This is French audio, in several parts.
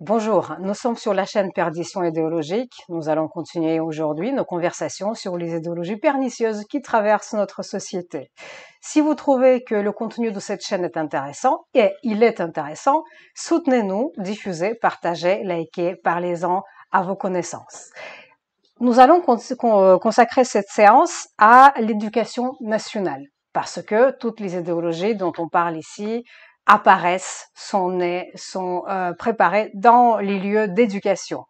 Bonjour, nous sommes sur la chaîne Perdition idéologique. Nous allons continuer aujourd'hui nos conversations sur les idéologies pernicieuses qui traversent notre société. Si vous trouvez que le contenu de cette chaîne est intéressant, et il est intéressant, soutenez-nous, diffusez, partagez, likez, parlez-en à vos connaissances. Nous allons consacrer cette séance à l'éducation nationale, parce que toutes les idéologies dont on parle ici apparaissent, sont nées, sont préparées dans les lieux d'éducation.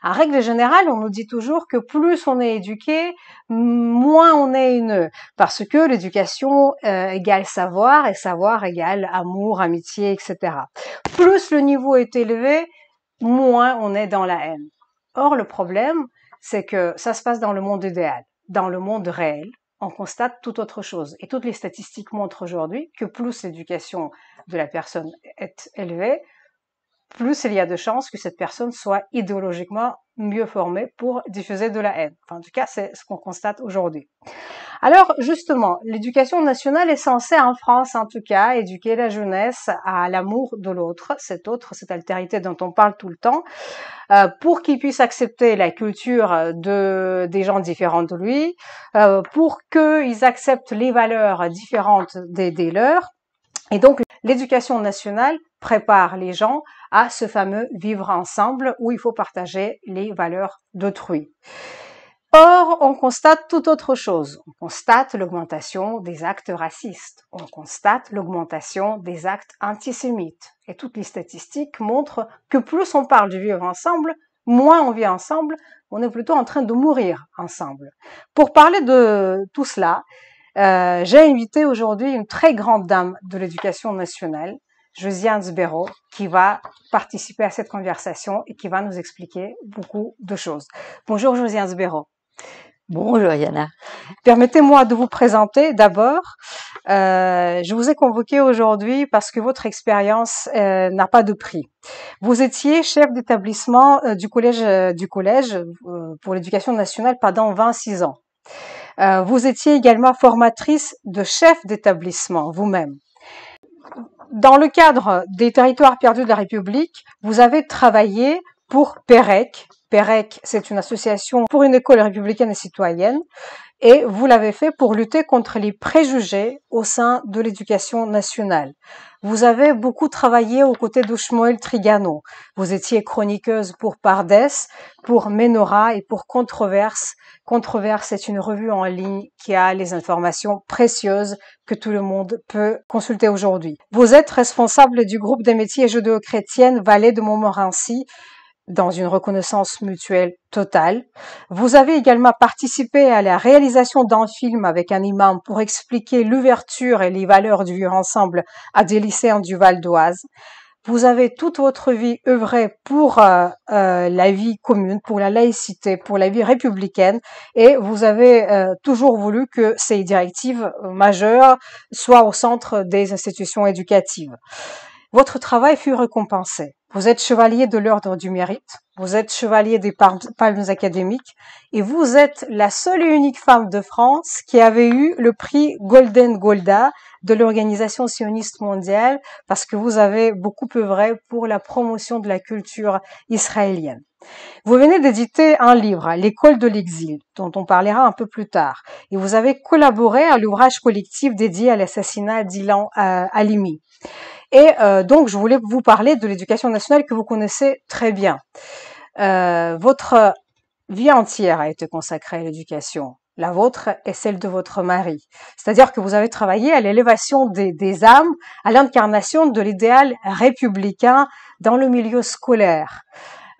En règle générale, on nous dit toujours que plus on est éduqué, moins on est haineux, parce que l'éducation égale savoir, et savoir égale amour, amitié, etc. Plus le niveau est élevé, moins on est dans la haine. Or, le problème, c'est que ça se passe dans le monde idéal. Dans le monde réel, on constate tout autre chose. Et toutes les statistiques montrent aujourd'hui que plus l'éducation de la personne est élevée, plus il y a de chances que cette personne soit idéologiquement mieux formée pour diffuser de la haine. Enfin, en tout cas, c'est ce qu'on constate aujourd'hui. Alors, justement, l'éducation nationale est censée, en France en tout cas, éduquer la jeunesse à l'amour de l'autre, cette altérité dont on parle tout le temps, pour qu'ils puissent accepter la culture des gens différents de lui, pour qu'ils acceptent les valeurs différentes des leurs. Et donc, l'éducation nationale prépare les gens à ce fameux vivre ensemble où il faut partager les valeurs d'autrui. Or, on constate tout autre chose. On constate l'augmentation des actes racistes. On constate l'augmentation des actes antisémites. Et toutes les statistiques montrent que plus on parle du vivre ensemble, moins on vit ensemble, on est plutôt en train de mourir ensemble. Pour parler de tout cela, j'ai invité aujourd'hui une très grande dame de l'éducation nationale, Josiane Sbero, qui va participer à cette conversation et qui va nous expliquer beaucoup de choses. Bonjour Josiane Sbero. Bonjour Yana. Permettez-moi de vous présenter d'abord. Je vous ai convoqué aujourd'hui parce que votre expérience n'a pas de prix. Vous étiez chef d'établissement du collège pour l'éducation nationale pendant 26 ans. Vous étiez également formatrice de chef d'établissement vous-même. Dans le cadre des territoires perdus de la République, vous avez travaillé pour PEREC. PEREC, c'est une association pour une école républicaine et citoyenne, et vous l'avez fait pour lutter contre les préjugés au sein de l'éducation nationale. Vous avez beaucoup travaillé aux côtés de Shmuel Trigano. Vous étiez chroniqueuse pour Pardes, pour Menora et pour Controverse. Controverse est une revue en ligne qui a les informations précieuses que tout le monde peut consulter aujourd'hui. Vous êtes responsable du groupe des métiers judéo-chrétiennes Vallée de Montmorency, dans une reconnaissance mutuelle totale. Vous avez également participé à la réalisation d'un film avec un imam pour expliquer l'ouverture et les valeurs du vivre ensemble à des lycéens du Val d'Oise. Vous avez toute votre vie œuvré pour la vie commune, pour la laïcité, pour la vie républicaine, et vous avez toujours voulu que ces directives majeures soient au centre des institutions éducatives. Votre travail fut récompensé. Vous êtes chevalier de l'Ordre du Mérite, vous êtes chevalier des Palmes académiques et vous êtes la seule et unique femme de France qui avait eu le prix Golden Golda de l'Organisation sioniste mondiale parce que vous avez beaucoup œuvré pour la promotion de la culture israélienne. Vous venez d'éditer un livre, L'école de l'exil, dont on parlera un peu plus tard. Et vous avez collaboré à l'ouvrage collectif dédié à l'assassinat d'Ilan Halimi. Et donc, je voulais vous parler de l'éducation nationale que vous connaissez très bien. Votre vie entière a été consacrée à l'éducation. La vôtre et celle de votre mari. C'est-à-dire que vous avez travaillé à l'élévation des âmes, à l'incarnation de l'idéal républicain dans le milieu scolaire.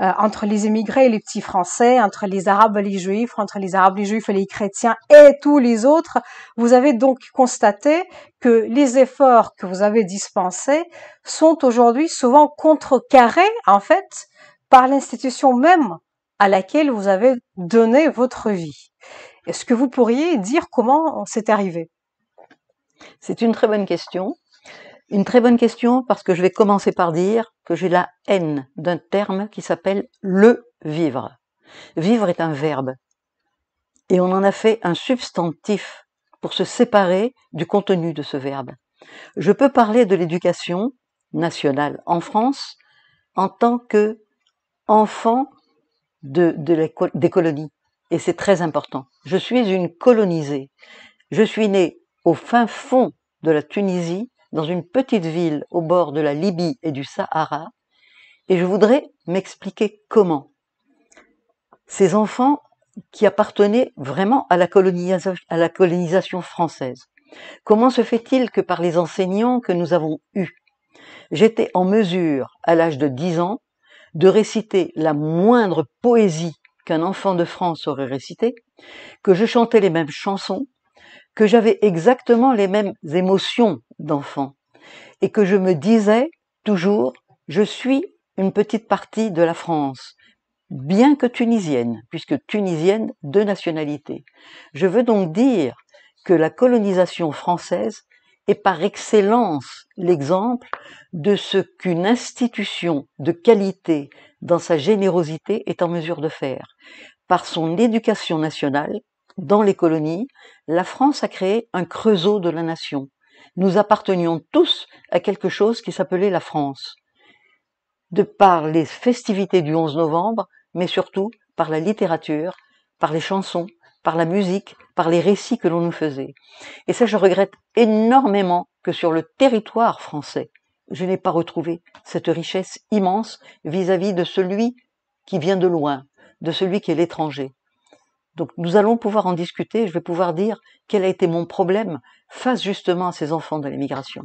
Entre les immigrés et les petits français, entre les arabes et les juifs, entre les arabes, les juifs et les chrétiens et tous les autres, vous avez donc constaté que les efforts que vous avez dispensés sont aujourd'hui souvent contrecarrés, en fait, par l'institution même à laquelle vous avez donné votre vie. Est-ce que vous pourriez dire comment c'est arrivé? C'est une très bonne question. Une très bonne question parce que je vais commencer par dire que j'ai la haine d'un terme qui s'appelle le vivre. Vivre est un verbe et on en a fait un substantif pour se séparer du contenu de ce verbe. Je peux parler de l'éducation nationale en France en tant que enfant des colonies. Et c'est très important. Je suis une colonisée. Je suis née au fin fond de la Tunisie, dans une petite ville au bord de la Libye et du Sahara, et je voudrais m'expliquer comment. Ces enfants qui appartenaient vraiment à la colonisation française. Comment se fait-il que par les enseignants que nous avons eus, j'étais en mesure, à l'âge de 10 ans, de réciter la moindre poésie qu'un enfant de France aurait récité, que je chantais les mêmes chansons, que j'avais exactement les mêmes émotions d'enfant, et que je me disais toujours, je suis une petite partie de la France, bien que tunisienne, puisque tunisienne de nationalité. Je veux donc dire que la colonisation française est par excellence l'exemple de ce qu'une institution de qualité dans sa générosité est en mesure de faire. Par son éducation nationale, dans les colonies, la France a créé un creusot de la nation. Nous appartenions tous à quelque chose qui s'appelait la France. De par les festivités du 11 novembre, mais surtout par la littérature, par les chansons, par la musique, par les récits que l'on nous faisait. Et ça, je regrette énormément que sur le territoire français, je n'ai pas retrouvé cette richesse immense vis-à-vis de celui qui vient de loin, de celui qui est l'étranger. Donc nous allons pouvoir en discuter, je vais pouvoir dire quel a été mon problème face justement à ces enfants de l'immigration.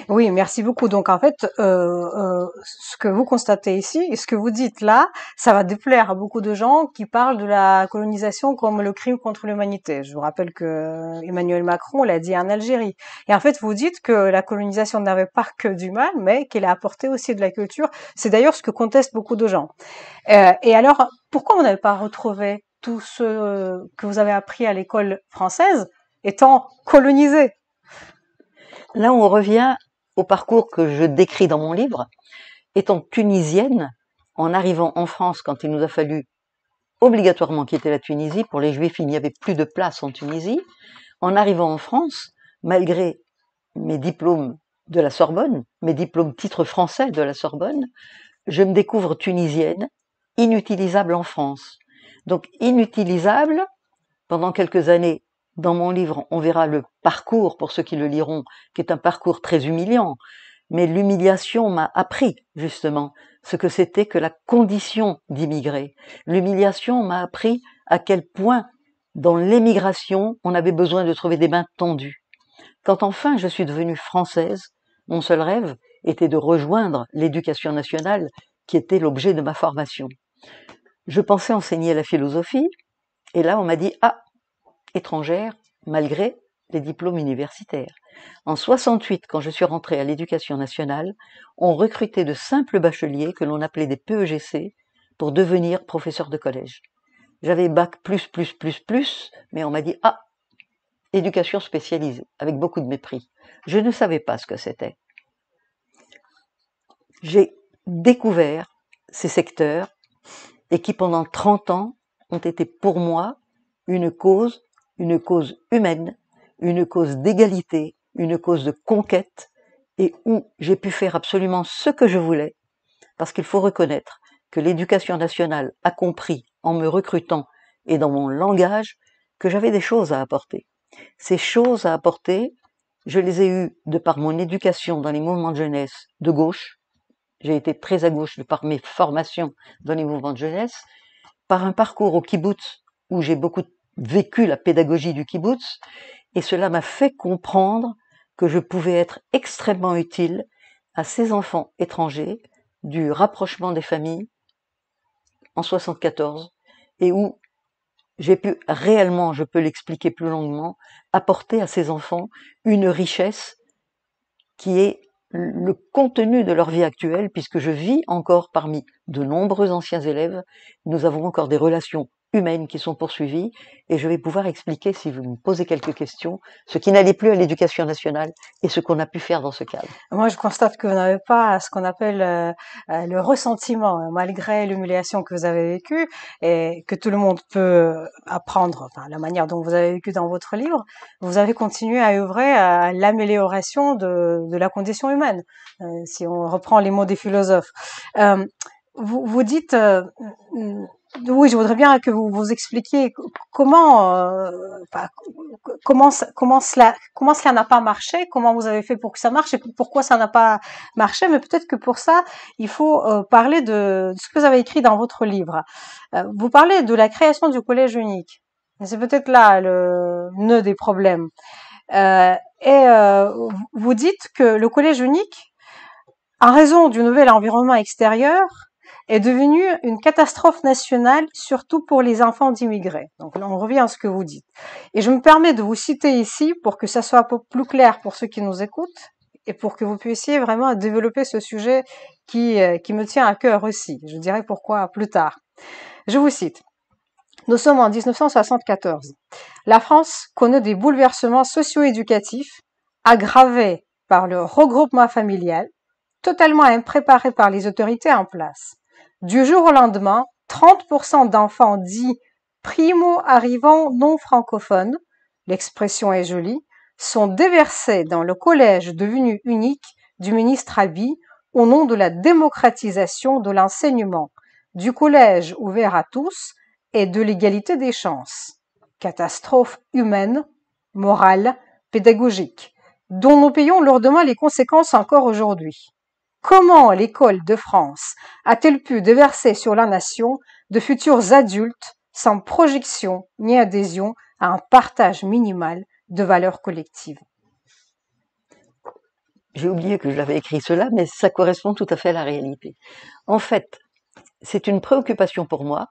Oui, merci beaucoup. Donc en fait, ce que vous constatez ici et ce que vous dites là, ça va déplaire à beaucoup de gens qui parlent de la colonisation comme le crime contre l'humanité. Je vous rappelle que Emmanuel Macron l'a dit en Algérie. Et en fait, vous dites que la colonisation n'avait pas que du mal, mais qu'elle a apporté aussi de la culture. C'est d'ailleurs ce que contestent beaucoup de gens. Et alors, pourquoi vous n'avez pas retrouvé tout ce que vous avez appris à l'école française étant colonisé? Là, on revient au parcours que je décris dans mon livre. Étant tunisienne, en arrivant en France, quand il nous a fallu obligatoirement quitter la Tunisie, pour les Juifs, il n'y avait plus de place en Tunisie. En arrivant en France, malgré mes diplômes de la Sorbonne, mes diplômes titres français de la Sorbonne, je me découvre tunisienne, inutilisable en France. Donc inutilisable, pendant quelques années, dans mon livre, on verra le parcours, pour ceux qui le liront, qui est un parcours très humiliant. Mais l'humiliation m'a appris, justement, ce que c'était que la condition d'immigré. L'humiliation m'a appris à quel point, dans l'émigration, on avait besoin de trouver des mains tendues. Quand enfin je suis devenue française, mon seul rêve était de rejoindre l'éducation nationale, qui était l'objet de ma formation. Je pensais enseigner la philosophie, et là on m'a dit « Ah, étrangère, malgré les diplômes universitaires ». En 68, quand je suis rentrée à l'éducation nationale, on recrutait de simples bacheliers que l'on appelait des PEGC pour devenir professeur de collège. J'avais bac plus, mais on m'a dit « Ah, éducation spécialisée », avec beaucoup de mépris. Je ne savais pas ce que c'était. J'ai découvert ces secteurs et qui pendant 30 ans ont été pour moi une cause humaine, une cause d'égalité, une cause de conquête, et où j'ai pu faire absolument ce que je voulais, parce qu'il faut reconnaître que l'éducation nationale a compris, en me recrutant et dans mon langage, que j'avais des choses à apporter. Ces choses à apporter, je les ai eues de par mon éducation dans les mouvements de jeunesse de gauche. J'ai été très à gauche de par mes formations dans les mouvements de jeunesse, par un parcours au kibbutz où j'ai beaucoup vécu la pédagogie du kibbutz, et cela m'a fait comprendre que je pouvais être extrêmement utile à ces enfants étrangers du rapprochement des familles en 74, et où j'ai pu réellement, je peux l'expliquer plus longuement, apporter à ces enfants une richesse qui est le contenu de leur vie actuelle, puisque je vis encore parmi de nombreux anciens élèves, nous avons encore des relations humaines qui sont poursuivies, et je vais pouvoir expliquer, si vous me posez quelques questions, ce qui n'allait plus à l'éducation nationale et ce qu'on a pu faire dans ce cadre. Moi, je constate que vous n'avez pas ce qu'on appelle le ressentiment, malgré l'humiliation que vous avez vécue et que tout le monde peut apprendre, enfin, la manière dont vous avez vécu dans votre livre. Vous avez continué à œuvrer à l'amélioration de la condition humaine, si on reprend les mots des philosophes. vous dites, oui, je voudrais bien que vous vous expliquiez comment, enfin, comment cela n'a pas marché, comment vous avez fait pour que ça marche et pourquoi ça n'a pas marché. Mais peut-être que pour ça, il faut parler de ce que vous avez écrit dans votre livre. Vous parlez de la création du collège unique. Et c'est peut-être là le nœud des problèmes. Vous dites que le collège unique, en raison du nouvel environnement extérieur, est devenu une catastrophe nationale, surtout pour les enfants d'immigrés. Donc là, on revient à ce que vous dites. Et je me permets de vous citer ici pour que ça soit un peu plus clair pour ceux qui nous écoutent et pour que vous puissiez vraiment développer ce sujet qui me tient à cœur aussi. Je dirai pourquoi plus tard. Je vous cite. Nous sommes en 1974. La France connaît des bouleversements socio-éducatifs aggravés par le regroupement familial, totalement impréparés par les autorités en place. Du jour au lendemain, 30% d'enfants dits primo-arrivants non francophones, l'expression est jolie, sont déversés dans le collège devenu unique du ministre Abiy au nom de la démocratisation de l'enseignement, du collège ouvert à tous et de l'égalité des chances. Catastrophe humaine, morale, pédagogique, dont nous payons lourdement les conséquences encore aujourd'hui. Comment l'école de France a-t-elle pu déverser sur la nation de futurs adultes sans projection ni adhésion à un partage minimal de valeurs collectives? J'ai oublié que j'avais écrit cela, mais ça correspond tout à fait à la réalité. En fait, c'est une préoccupation pour moi.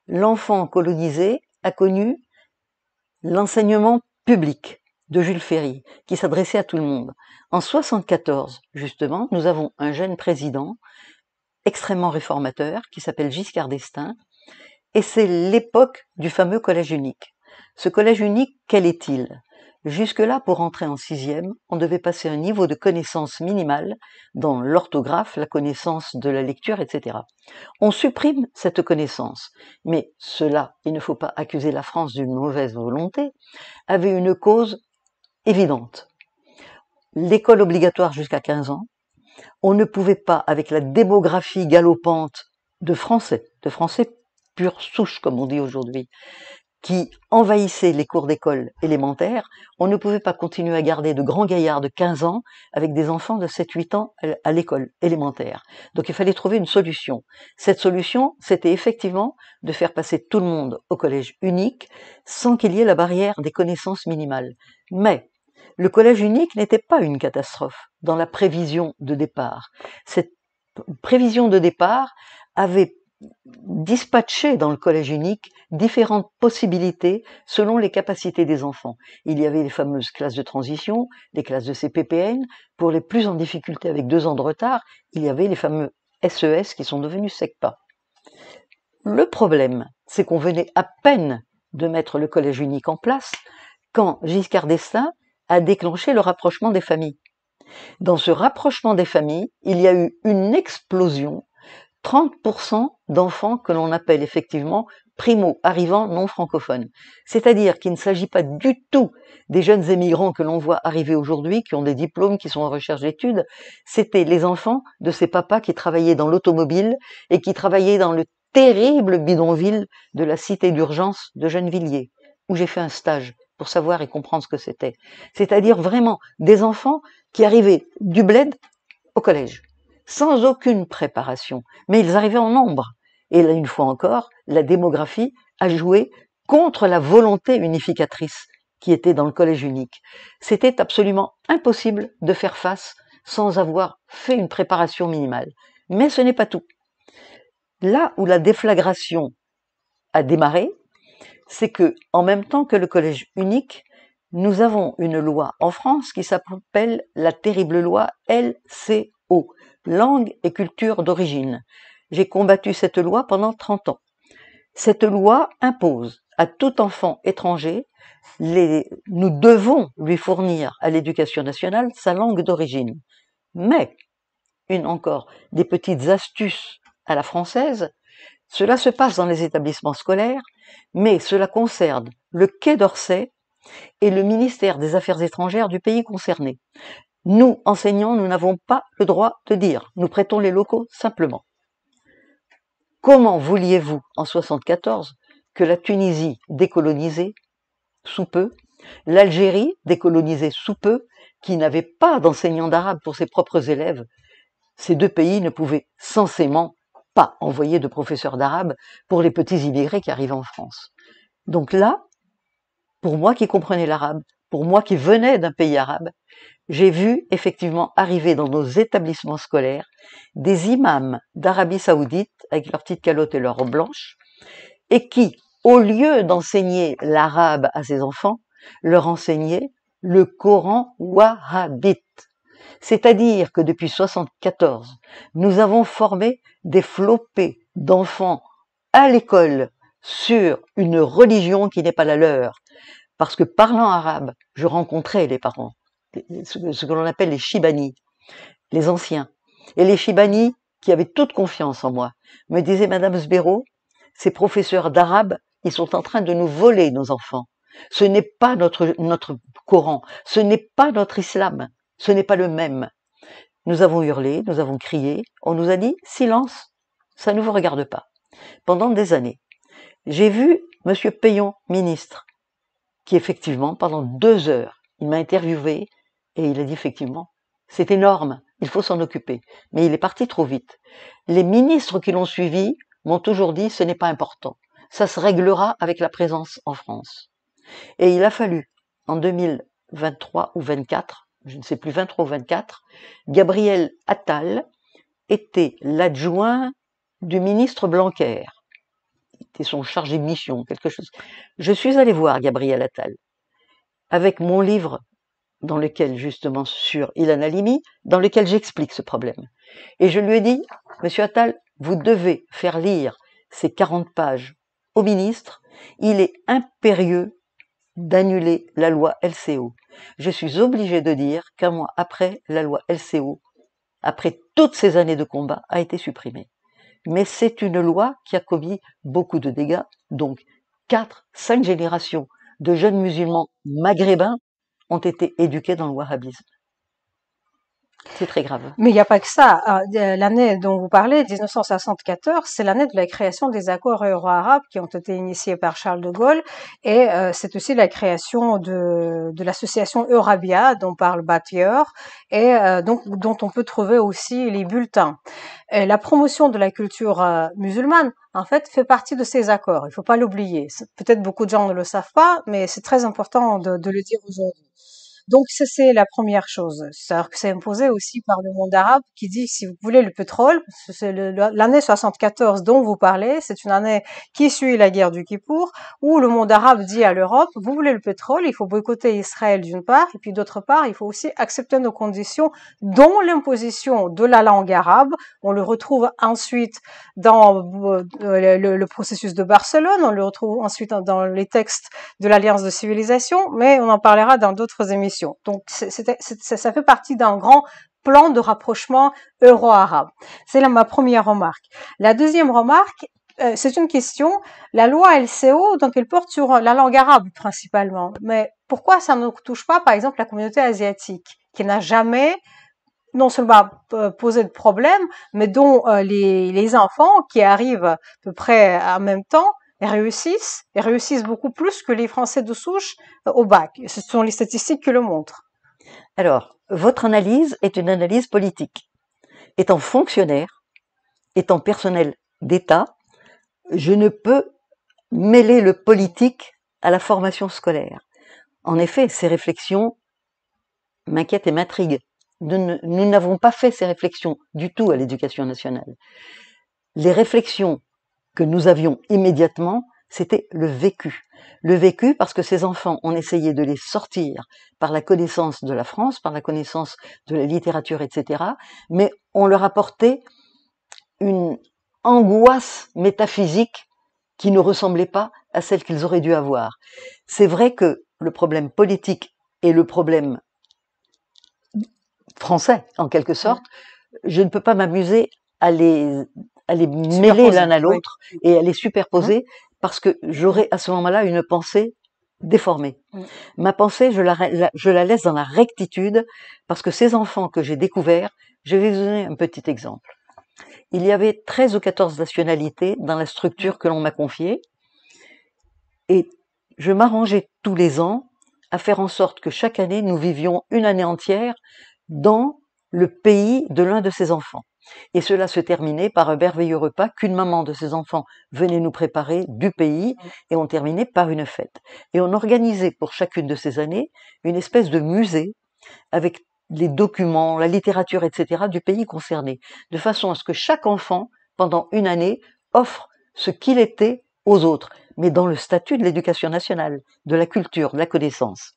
L'enfant colonisé a connu l'enseignement public de Jules Ferry, qui s'adressait à tout le monde. En 74, justement, nous avons un jeune président extrêmement réformateur qui s'appelle Giscard d'Estaing, et c'est l'époque du fameux collège unique. Ce collège unique, quel est-il? Jusque-là, pour entrer en sixième, on devait passer un niveau de connaissance minimale dans l'orthographe, la connaissance de la lecture, etc. On supprime cette connaissance, mais cela, il ne faut pas accuser la France d'une mauvaise volonté, avait une cause évidente. L'école obligatoire jusqu'à 15 ans, on ne pouvait pas, avec la démographie galopante de Français pure souche, comme on dit aujourd'hui, qui envahissait les cours d'école élémentaire, on ne pouvait pas continuer à garder de grands gaillards de 15 ans avec des enfants de 7-8 ans à l'école élémentaire. Donc il fallait trouver une solution. Cette solution, c'était effectivement de faire passer tout le monde au collège unique sans qu'il y ait la barrière des connaissances minimales. Mais le collège unique n'était pas une catastrophe dans la prévision de départ. Cette prévision de départ avait dispatché dans le collège unique différentes possibilités selon les capacités des enfants. Il y avait les fameuses classes de transition, les classes de CPPN. Pour les plus en difficulté avec 2 ans de retard, il y avait les fameux SES qui sont devenus SECPA. Le problème, c'est qu'on venait à peine de mettre le collège unique en place quand Giscard d'Estaing a déclenché le rapprochement des familles. Dans ce rapprochement des familles, il y a eu une explosion, 30% d'enfants que l'on appelle effectivement primo-arrivants non francophones. C'est-à-dire qu'il ne s'agit pas du tout des jeunes émigrants que l'on voit arriver aujourd'hui, qui ont des diplômes, qui sont en recherche d'études. C'était les enfants de ces papas qui travaillaient dans l'automobile et qui travaillaient dans le terrible bidonville de la cité d'urgence de Gennevilliers, où j'ai fait un stage pour savoir et comprendre ce que c'était. C'est-à-dire vraiment des enfants qui arrivaient du bled au collège, sans aucune préparation, mais ils arrivaient en nombre. Et là, une fois encore, la démographie a joué contre la volonté unificatrice qui était dans le collège unique. C'était absolument impossible de faire face sans avoir fait une préparation minimale. Mais ce n'est pas tout. Là où la déflagration a démarré, c'est que, en même temps que le collège unique, nous avons une loi en France qui s'appelle la terrible loi LCO, Langue et culture d'origine. J'ai combattu cette loi pendant 30 ans. Cette loi impose à tout enfant étranger, nous devons lui fournir à l'éducation nationale sa langue d'origine. Mais, encore, des petites astuces à la française, cela se passe dans les établissements scolaires, mais cela concerne le Quai d'Orsay et le ministère des Affaires étrangères du pays concerné. Nous, enseignants, nous n'avons pas le droit de dire. Nous prêtons les locaux simplement. Comment vouliez-vous, en 74, que la Tunisie décolonisée, sous peu, l'Algérie décolonisée sous peu, qui n'avait pas d'enseignants d'arabe pour ses propres élèves, ces deux pays ne pouvaient censément pas envoyer de professeurs d'arabe pour les petits immigrés qui arrivent en France. Donc là, pour moi qui comprenais l'arabe, pour moi qui venais d'un pays arabe, j'ai vu effectivement arriver dans nos établissements scolaires des imams d'Arabie Saoudite avec leurs petites calottes et leurs robes blanches, et qui, au lieu d'enseigner l'arabe à ses enfants, leur enseignaient le Coran wahhabite. C'est-à-dire que depuis 74, nous avons formé des flopées d'enfants à l'école sur une religion qui n'est pas la leur. Parce que parlant arabe, je rencontrais les parents, ce que l'on appelle les Chibani, les anciens. Et les Chibani, qui avaient toute confiance en moi, me disaient, Madame Sbero, ces professeurs d'arabe, ils sont en train de nous voler nos enfants. Ce n'est pas notre Coran, ce n'est pas notre islam, ce n'est pas le même. Nous avons hurlé, nous avons crié, on nous a dit, silence, ça ne vous regarde pas. Pendant des années, j'ai vu Monsieur Payon, ministre, qui effectivement, pendant 2 heures, il m'a interviewé et il a dit effectivement, c'est énorme, il faut s'en occuper. Mais il est parti trop vite. Les ministres qui l'ont suivi m'ont toujours dit, ce n'est pas important. Ça se réglera avec la présence en France. Et il a fallu, en 2023 ou 24, je ne sais plus, 23 ou 24, Gabriel Attal était l'adjoint du ministre Blanquer. C'était son chargé de mission, quelque chose. Je suis allée voir Gabriel Attal avec mon livre dans lequel, justement, sur Ilan Halimi, dans lequel j'explique ce problème. Et je lui ai dit, Monsieur Attal, vous devez faire lire ces 40 pages au ministre. Il est impérieux d'annuler la loi LCO. Je suis obligée de dire qu'un mois après, la loi LCO, après toutes ces années de combat, a été supprimée. Mais c'est une loi qui a commis beaucoup de dégâts, donc 4-5 générations de jeunes musulmans maghrébins ont été éduqués dans le wahhabisme. C'est très grave. Mais il n'y a pas que ça. L'année dont vous parlez, 1974, c'est l'année de la création des accords euro-arabes qui ont été initiés par Charles de Gaulle, et c'est aussi la création de l'association Eurabia dont parle Battieur, et donc dont on peut trouver aussi les bulletins. Et la promotion de la culture musulmane, en fait, fait partie de ces accords. Il ne faut pas l'oublier. Peut-être beaucoup de gens ne le savent pas, mais c'est très important de le dire aujourd'hui. Donc ça, c'est la première chose. C'est-à-dire que c'est imposé aussi par le monde arabe qui dit, si vous voulez le pétrole, c'est l'année 74 dont vous parlez, c'est une année qui suit la guerre du Kippour, où le monde arabe dit à l'Europe, vous voulez le pétrole, il faut boycotter Israël d'une part, et puis d'autre part, il faut aussi accepter nos conditions, dont l'imposition de la langue arabe. On le retrouve ensuite dans le processus de Barcelone, on le retrouve ensuite dans les textes de l'Alliance de civilisation, mais on en parlera dans d'autres émissions. Donc, ça fait partie d'un grand plan de rapprochement euro-arabe. C'est là ma première remarque. La deuxième remarque, c'est une question. La loi LCO, donc elle porte sur la langue arabe principalement. Mais pourquoi ça ne touche pas, par exemple, la communauté asiatique, qui n'a jamais non seulement posé de problème, mais dont les enfants qui arrivent à peu près en même temps et réussissent beaucoup plus que les Français de souche au bac. Ce sont les statistiques qui le montrent. Alors, votre analyse est une analyse politique. Étant fonctionnaire, étant personnel d'État, je ne peux mêler le politique à la formation scolaire. En effet, ces réflexions m'inquiètent et m'intriguent. Nous n'avons pas fait ces réflexions du tout à l'éducation nationale. Les réflexions que nous avions immédiatement, c'était le vécu. Le vécu parce que ces enfants, on essayait de les sortir par la connaissance de la France, par la connaissance de la littérature, etc. Mais on leur apportait une angoisse métaphysique qui ne ressemblait pas à celle qu'ils auraient dû avoir. C'est vrai que le problème politique et le problème français, en quelque sorte, je ne peux pas m'amuser à les mêler l'un à l'autre, oui, et à les superposer, parce que j'aurais à ce moment-là une pensée déformée. Ma pensée, je la laisse dans la rectitude, parce que ces enfants que j'ai découverts, je vais vous donner un petit exemple. Il y avait 13 ou 14 nationalités dans la structure que l'on m'a confiée, et je m'arrangeais tous les ans à faire en sorte que chaque année, nous vivions une année entière dans le pays de l'un de ses enfants. Et cela se terminait par un merveilleux repas qu'une maman de ses enfants venait nous préparer du pays, et on terminait par une fête. Et on organisait pour chacune de ces années une espèce de musée avec les documents, la littérature, etc. du pays concerné, de façon à ce que chaque enfant, pendant une année, offre ce qu'il était aux autres, mais dans le statut de l'éducation nationale, de la culture, de la connaissance.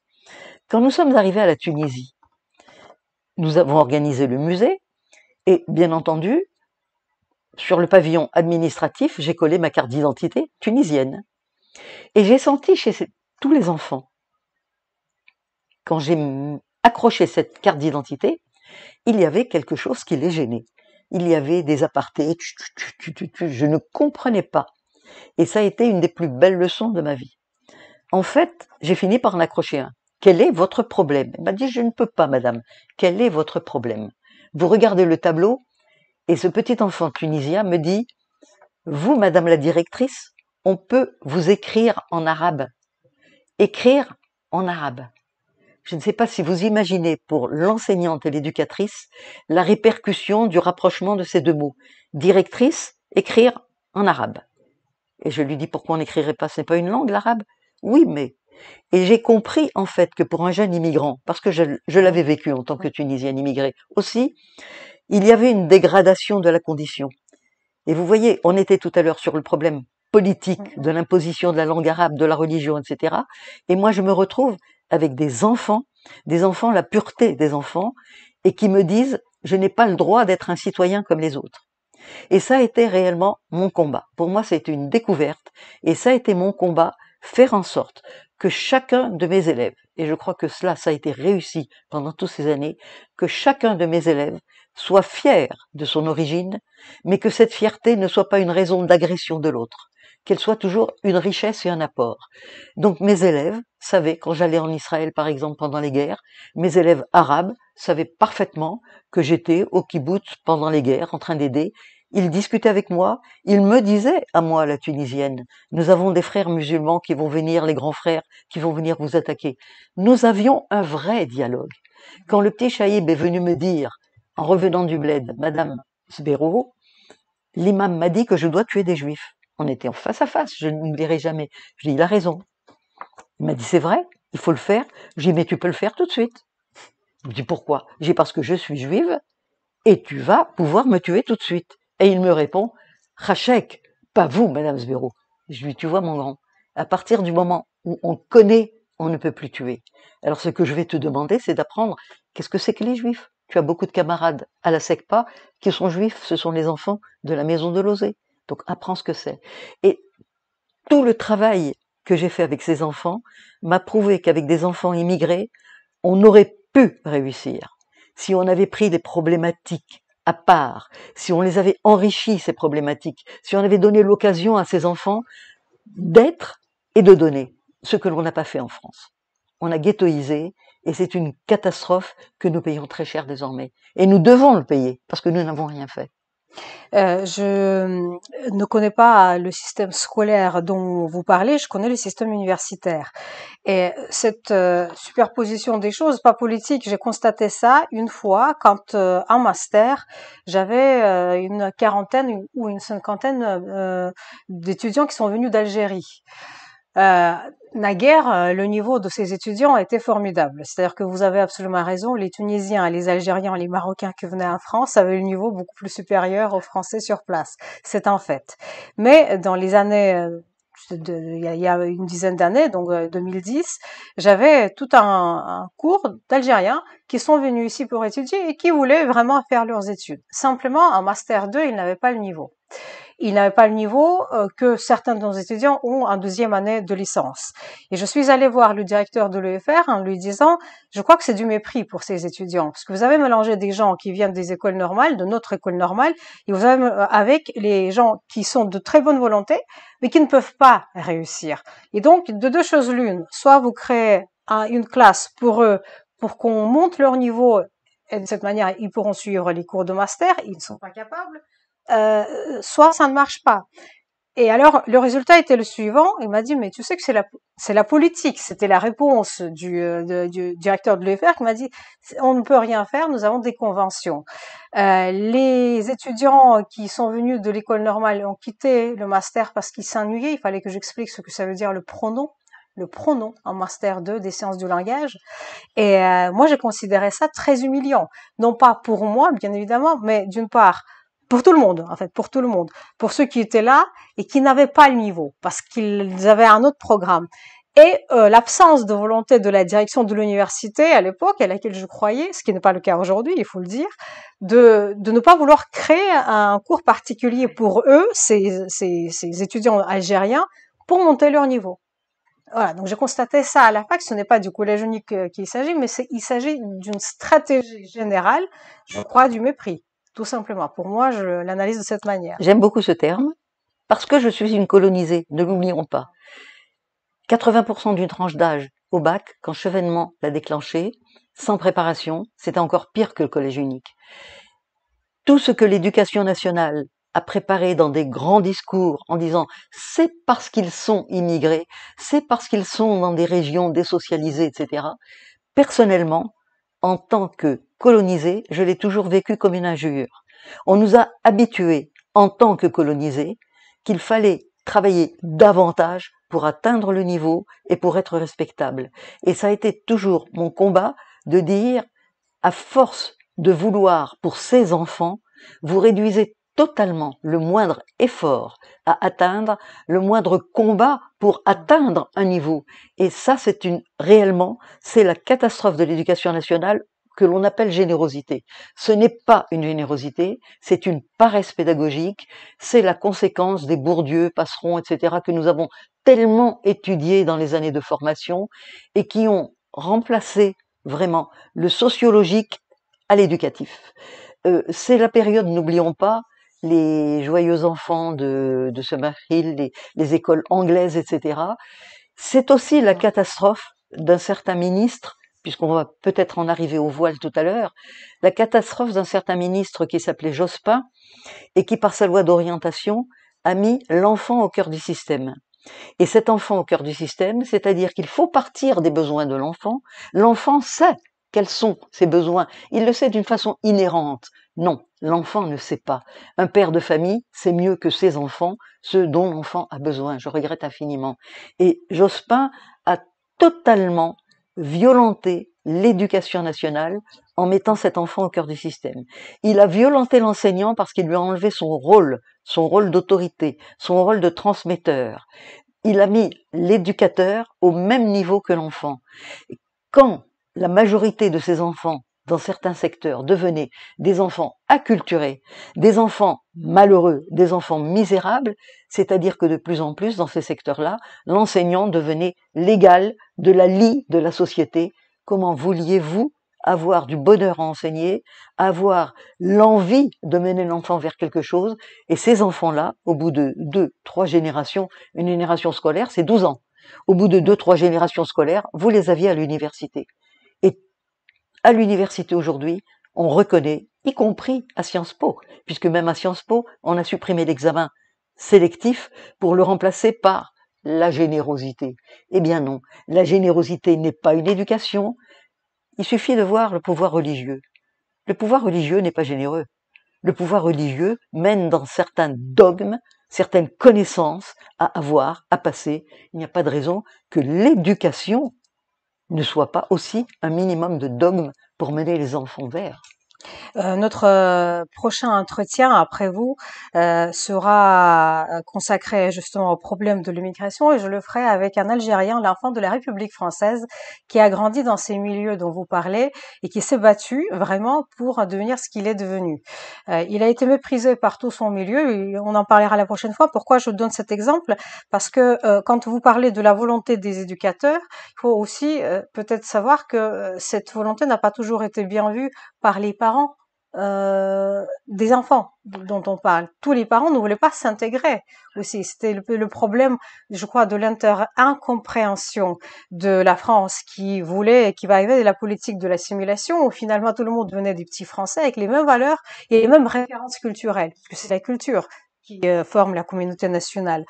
Quand nous sommes arrivés à la Tunisie, nous avons organisé le musée, et bien entendu, sur le pavillon administratif, j'ai collé ma carte d'identité tunisienne. Et j'ai senti chez tous les enfants, quand j'ai accroché cette carte d'identité, il y avait quelque chose qui les gênait. Il y avait des apartés, je ne comprenais pas. Et ça a été une des plus belles leçons de ma vie. En fait, j'ai fini par en accrocher un. Quel est votre problème? Elle m'a dit, je ne peux pas, madame. Quel est votre problème? Vous regardez le tableau, et ce petit enfant tunisien me dit, vous, madame la directrice, on peut vous écrire en arabe. Écrire en arabe. Je ne sais pas si vous imaginez pour l'enseignante et l'éducatrice la répercussion du rapprochement de ces deux mots. Directrice, écrire en arabe. Et je lui dis, pourquoi on n'écrirait pas? Ce n'est pas une langue, l'arabe? Oui, mais... Et j'ai compris, en fait, que pour un jeune immigrant, parce que je l'avais vécu en tant que Tunisienne immigrée aussi, il y avait une dégradation de la condition. Et vous voyez, on était tout à l'heure sur le problème politique de l'imposition de la langue arabe, de la religion, etc. Et moi, je me retrouve avec des enfants, la pureté des enfants, et qui me disent, je n'ai pas le droit d'être un citoyen comme les autres. Et ça a été réellement mon combat. Pour moi, ça a été une découverte, et ça a été mon combat, faire en sorte que chacun de mes élèves, et je crois que cela, ça a été réussi pendant toutes ces années, que chacun de mes élèves soit fier de son origine, mais que cette fierté ne soit pas une raison d'agression de l'autre, qu'elle soit toujours une richesse et un apport. Donc mes élèves savaient, quand j'allais en Israël par exemple pendant les guerres, mes élèves arabes savaient parfaitement que j'étais au kibboutz pendant les guerres en train d'aider. Ils discutaient avec moi, ils me disaient à moi, la Tunisienne, nous avons des frères musulmans qui vont venir, les grands frères qui vont venir vous attaquer. Nous avions un vrai dialogue. Quand le petit Chaïb est venu me dire, en revenant du bled, Madame Sbero, l'imam m'a dit que je dois tuer des juifs. On était en face à face, je ne l'oublierai jamais. Je lui ai dit, il a raison. Il m'a dit, c'est vrai, il faut le faire. Je lui ai dit, mais tu peux le faire tout de suite. Je lui ai dit, pourquoi? Je lui ai dit, parce que je suis juive et tu vas pouvoir me tuer tout de suite. Et il me répond, Rachek, pas vous, Madame Sbero. Je lui dis, tu vois, mon grand, à partir du moment où on connaît, on ne peut plus tuer. Alors ce que je vais te demander, c'est d'apprendre qu'est-ce que c'est que les juifs. Tu as beaucoup de camarades à la SECPA qui sont juifs, ce sont les enfants de la maison de Lozé. Donc apprends ce que c'est. Et tout le travail que j'ai fait avec ces enfants m'a prouvé qu'avec des enfants immigrés, on aurait pu réussir. Si on avait pris des problématiques à part, si on les avait enrichis, ces problématiques, si on avait donné l'occasion à ces enfants d'être et de donner, ce que l'on n'a pas fait en France. On a ghettoisé, et c'est une catastrophe que nous payons très cher désormais. Et nous devons le payer, parce que nous n'avons rien fait. Je ne connais pas le système scolaire dont vous parlez, je connais le système universitaire. Et cette superposition des choses, pas politique, j'ai constaté ça une fois quand en master, j'avais une quarantaine ou une cinquantaine d'étudiants qui sont venus d'Algérie. Naguère, le niveau de ces étudiants était formidable. C'est-à-dire que vous avez absolument raison, les Tunisiens, les Algériens, les Marocains qui venaient en France avaient le niveau beaucoup plus supérieur aux Français sur place. C'est un fait. Mais dans les années, il y a une dizaine d'années, donc 2010, j'avais tout un cours d'Algériens qui sont venus ici pour étudier et qui voulaient vraiment faire leurs études. Simplement, en Master 2, ils n'avaient pas le niveau. Ils n'avaient pas le niveau que certains de nos étudiants ont en deuxième année de licence. Et je suis allée voir le directeur de l'EFR en lui disant, je crois que c'est du mépris pour ces étudiants, parce que vous avez mélangé des gens qui viennent des écoles normales, de notre école normale, et vous avez avec les gens qui sont de très bonne volonté, mais qui ne peuvent pas réussir. Et donc, de deux choses l'une, soit vous créez une classe pour eux, pour qu'on monte leur niveau, et de cette manière, ils pourront suivre les cours de master, ils ne sont pas capables, soit ça ne marche pas. Et alors, le résultat était le suivant. Il m'a dit, mais tu sais que c'est la politique. C'était la réponse du directeur de l'UFR qui m'a dit, on ne peut rien faire, nous avons des conventions. Les étudiants qui sont venus de l'école normale ont quitté le master parce qu'ils s'ennuyaient. Il fallait que j'explique ce que ça veut dire le pronom. Le pronom en master 2 des sciences du langage. Et moi, j'ai considéré ça très humiliant. Non pas pour moi, bien évidemment, mais d'une part, pour tout le monde, en fait, pour tout le monde. Pour ceux qui étaient là et qui n'avaient pas le niveau, parce qu'ils avaient un autre programme. Et l'absence de volonté de la direction de l'université à l'époque, à laquelle je croyais, ce qui n'est pas le cas aujourd'hui, il faut le dire, de ne pas vouloir créer un cours particulier pour eux, ces étudiants algériens, pour monter leur niveau. Voilà, donc j'ai constaté ça à la fac, ce n'est pas du collège unique qu'il s'agit, mais il s'agit d'une stratégie générale, je crois, du mépris, tout simplement. Pour moi, je l'analyse de cette manière. J'aime beaucoup ce terme, parce que je suis une colonisée, ne l'oublions pas. 80% d'une tranche d'âge au bac, quand Chevènement l'a déclenché, sans préparation, c'était encore pire que le collège unique. Tout ce que l'éducation nationale a préparé dans des grands discours en disant c'est parce qu'ils sont immigrés, c'est parce qu'ils sont dans des régions désocialisées, etc. Personnellement, en tant que colonisé, je l'ai toujours vécu comme une injure. On nous a habitués, en tant que colonisés, qu'il fallait travailler davantage pour atteindre le niveau et pour être respectable. Et ça a été toujours mon combat de dire, à force de vouloir pour ces enfants, vous réduisez totalement le moindre effort à atteindre, le moindre combat pour atteindre un niveau. Et ça, réellement, c'est la catastrophe de l'éducation nationale que l'on appelle générosité. Ce n'est pas une générosité, c'est une paresse pédagogique, c'est la conséquence des Bourdieu, Passeron, etc., que nous avons tellement étudiés dans les années de formation et qui ont remplacé vraiment le sociologique à l'éducatif. C'est la période, n'oublions pas, les joyeux enfants de Summerhill, les écoles anglaises, etc. C'est aussi la catastrophe d'un certain ministre, puisqu'on va peut-être en arriver au voile tout à l'heure, la catastrophe d'un certain ministre qui s'appelait Jospin et qui, par sa loi d'orientation, a mis l'enfant au cœur du système. Et cet enfant au cœur du système, c'est-à-dire qu'il faut partir des besoins de l'enfant. L'enfant sait quels sont ses besoins. Il le sait d'une façon inhérente. Non, l'enfant ne sait pas. Un père de famille sait mieux que ses enfants ce dont l'enfant a besoin. Je regrette infiniment. Et Jospin a totalement violenté l'éducation nationale en mettant cet enfant au cœur du système. Il a violenté l'enseignant parce qu'il lui a enlevé son rôle d'autorité, son rôle de transmetteur. Il a mis l'éducateur au même niveau que l'enfant. Quand la majorité de ces enfants, dans certains secteurs, devenaient des enfants acculturés, des enfants malheureux, des enfants misérables, c'est-à-dire que de plus en plus, dans ces secteurs-là, l'enseignant devenait l'égal de la lie de la société. Comment vouliez-vous avoir du bonheur à enseigner, avoir l'envie de mener l'enfant vers quelque chose, et ces enfants-là, au bout de 2-3 générations, une génération scolaire, c'est 12 ans. Au bout de 2-3 générations scolaires, vous les aviez à l'université. Et à l'université aujourd'hui, on reconnaît, y compris à Sciences Po, puisque même à Sciences Po, on a supprimé l'examen sélectif pour le remplacer par la générosité. Eh bien non, la générosité n'est pas une éducation. Il suffit de voir le pouvoir religieux. Le pouvoir religieux n'est pas généreux. Le pouvoir religieux mène dans certains dogmes, certaines connaissances à avoir, à passer. Il n'y a pas de raison que l'éducation ne soit pas aussi un minimum de dogmes pour mener les enfants vers. Notre prochain entretien après vous sera consacré justement au problème de l'immigration et je le ferai avec un Algérien, l'enfant de la République française, qui a grandi dans ces milieux dont vous parlez et qui s'est battu vraiment pour devenir ce qu'il est devenu. Il a été méprisé par tout son milieu et on en parlera la prochaine fois. Pourquoi je donne cet exemple? Parce que quand vous parlez de la volonté des éducateurs, il faut aussi peut-être savoir que cette volonté n'a pas toujours été bien vue par les parents. des enfants dont on parle. Tous les parents ne voulaient pas s'intégrer aussi. C'était le problème, je crois, de l'incompréhension de la France qui voulait, qui va arriver de la politique de l'assimilation où finalement tout le monde devenait des petits Français avec les mêmes valeurs et les mêmes références culturelles, parce que c'est la culture qui forme la communauté nationale.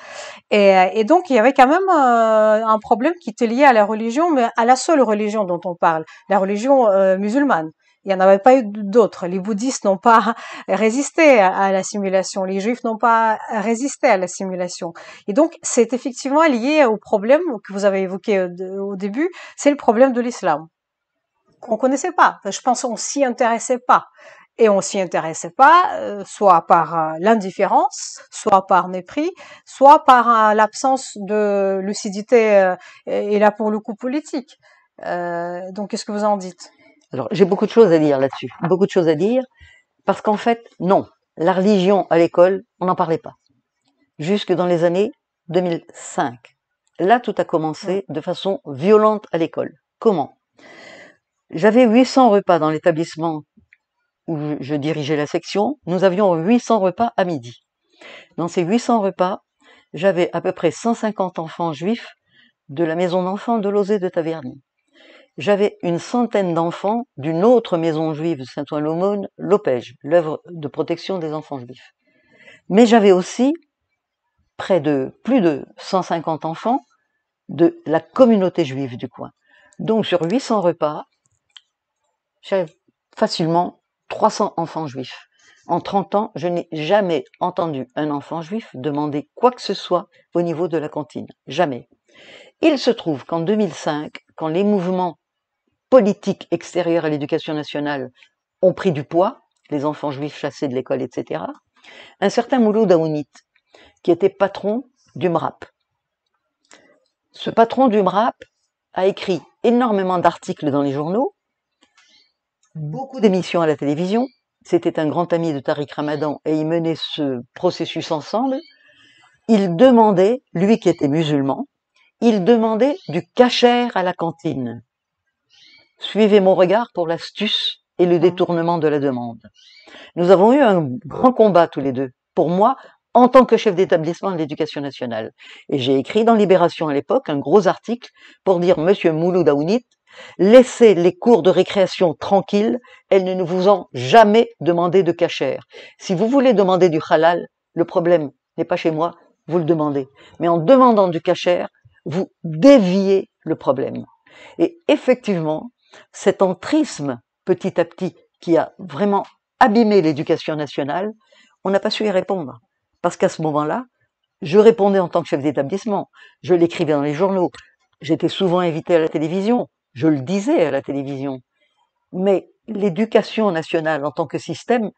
Et donc, il y avait quand même un problème qui était lié à la religion, mais à la seule religion dont on parle, la religion musulmane. Il n'y en avait pas eu d'autres. Les bouddhistes n'ont pas résisté à l'assimilation. Les juifs n'ont pas résisté à l'assimilation. Et donc, c'est effectivement lié au problème que vous avez évoqué au début, c'est le problème de l'islam qu'on connaissait pas. Enfin, je pense qu'on s'y intéressait pas. Et on s'y intéressait pas, soit par l'indifférence, soit par mépris, soit par l'absence de lucidité et là pour le coup politique. Donc, qu'est-ce que vous en dites? Alors, j'ai beaucoup de choses à dire là-dessus. Beaucoup de choses à dire, parce qu'en fait, non. La religion à l'école, on n'en parlait pas. Jusque dans les années 2005. Là, tout a commencé de façon violente à l'école. Comment? J'avais 800 repas dans l'établissement où je dirigeais la section. Nous avions 800 repas à midi. Dans ces 800 repas, j'avais à peu près 150 enfants juifs de la maison d'enfants de Lozé de Taverny. J'avais une centaine d'enfants d'une autre maison juive de Saint-Ouen-l'Aumône, l'Opège, l'œuvre de protection des enfants juifs. Mais j'avais aussi plus de 150 enfants de la communauté juive du coin. Donc sur 800 repas, j'avais facilement 300 enfants juifs. En 30 ans, je n'ai jamais entendu un enfant juif demander quoi que ce soit au niveau de la cantine. Jamais. Il se trouve qu'en 2005, quand les mouvements politiques extérieurs à l'éducation nationale ont pris du poids, les enfants juifs chassés de l'école, etc., un certain Mouloud Aounit, qui était patron du MRAP. Ce patron du MRAP a écrit énormément d'articles dans les journaux, beaucoup d'émissions à la télévision. C'était un grand ami de Tariq Ramadan et ils menaient ce processus ensemble. Il demandait, lui qui était musulman, il demandait du kasher à la cantine. Suivez mon regard pour l'astuce et le détournement de la demande. Nous avons eu un grand combat tous les deux. Pour moi, en tant que chef d'établissement de l'éducation nationale. Et j'ai écrit dans Libération à l'époque un gros article pour dire, Monsieur Mouloud Aounit, laissez les cours de récréation tranquilles, elles ne vous ont jamais demandé de kasher. Si vous voulez demander du halal, le problème n'est pas chez moi, vous le demandez. Mais en demandant du kasher, vous déviez le problème. Et effectivement, cet entrisme, petit à petit, qui a vraiment abîmé l'éducation nationale, on n'a pas su y répondre. Parce qu'à ce moment-là, je répondais en tant que chef d'établissement, je l'écrivais dans les journaux, j'étais souvent invité à la télévision, je le disais à la télévision. Mais l'éducation nationale en tant que système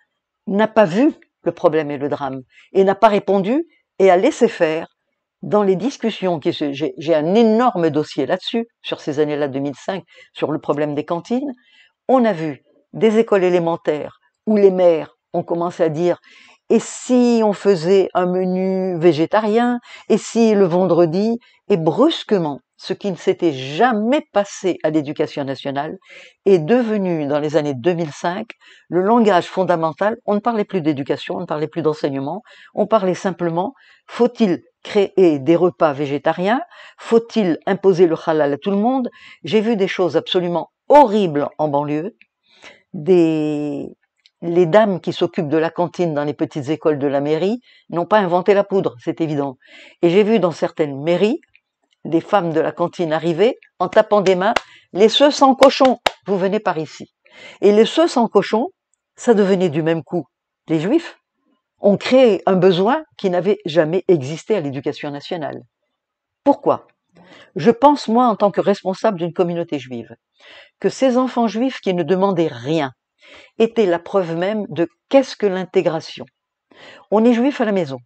n'a pas vu le problème et le drame, et n'a pas répondu, et a laissé faire dans les discussions, j'ai un énorme dossier là-dessus, sur ces années-là 2005, sur le problème des cantines. On a vu des écoles élémentaires où les mères ont commencé à dire « et si on faisait un menu végétarien ? Et si le vendredi ?» Et brusquement, ce qui ne s'était jamais passé à l'éducation nationale est devenu, dans les années 2005, le langage fondamental. On ne parlait plus d'éducation, on ne parlait plus d'enseignement, on parlait simplement « faut-il créer des repas végétariens ? Faut-il imposer le halal à tout le monde ?» J'ai vu des choses absolument horribles en banlieue, les dames qui s'occupent de la cantine dans les petites écoles de la mairie n'ont pas inventé la poudre, c'est évident. Et j'ai vu dans certaines mairies des femmes de la cantine arriver en tapant des mains, les ceux sans cochon, vous venez par ici. Et les ceux sans cochon, ça devenait du même coup les juifs ont créé un besoin qui n'avait jamais existé à l'éducation nationale. Pourquoi ? Je pense, moi, en tant que responsable d'une communauté juive, que ces enfants juifs qui ne demandaient rien étaient la preuve même de qu'est-ce que l'intégration. On est juif à la maison.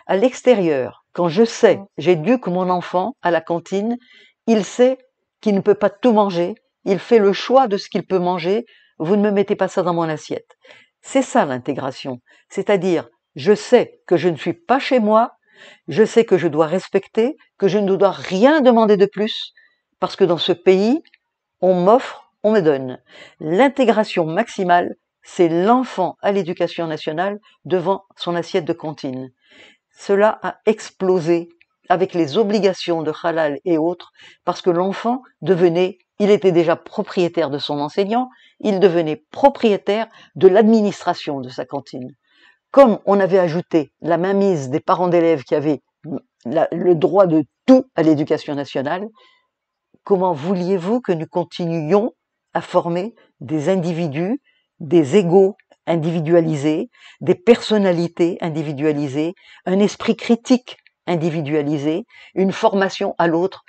À l'extérieur, quand je sais, j'éduque mon enfant à la cantine, il sait qu'il ne peut pas tout manger, il fait le choix de ce qu'il peut manger, vous ne me mettez pas ça dans mon assiette. C'est ça l'intégration, c'est-à-dire je sais que je ne suis pas chez moi, je sais que je dois respecter, que je ne dois rien demander de plus, parce que dans ce pays, on m'offre, on me donne. L'intégration maximale, c'est l'enfant à l'éducation nationale devant son assiette de cantine. Cela a explosé avec les obligations de halal et autres, parce que l'enfant il était déjà propriétaire de son enseignant, il devenait propriétaire de l'administration de sa cantine. Comme on avait ajouté la mainmise des parents d'élèves qui avaient le droit de tout à l'éducation nationale, comment vouliez-vous que nous continuions à former des individus, des égos individualisés, des personnalités individualisées, un esprit critique individualisé, une formation à l'autre?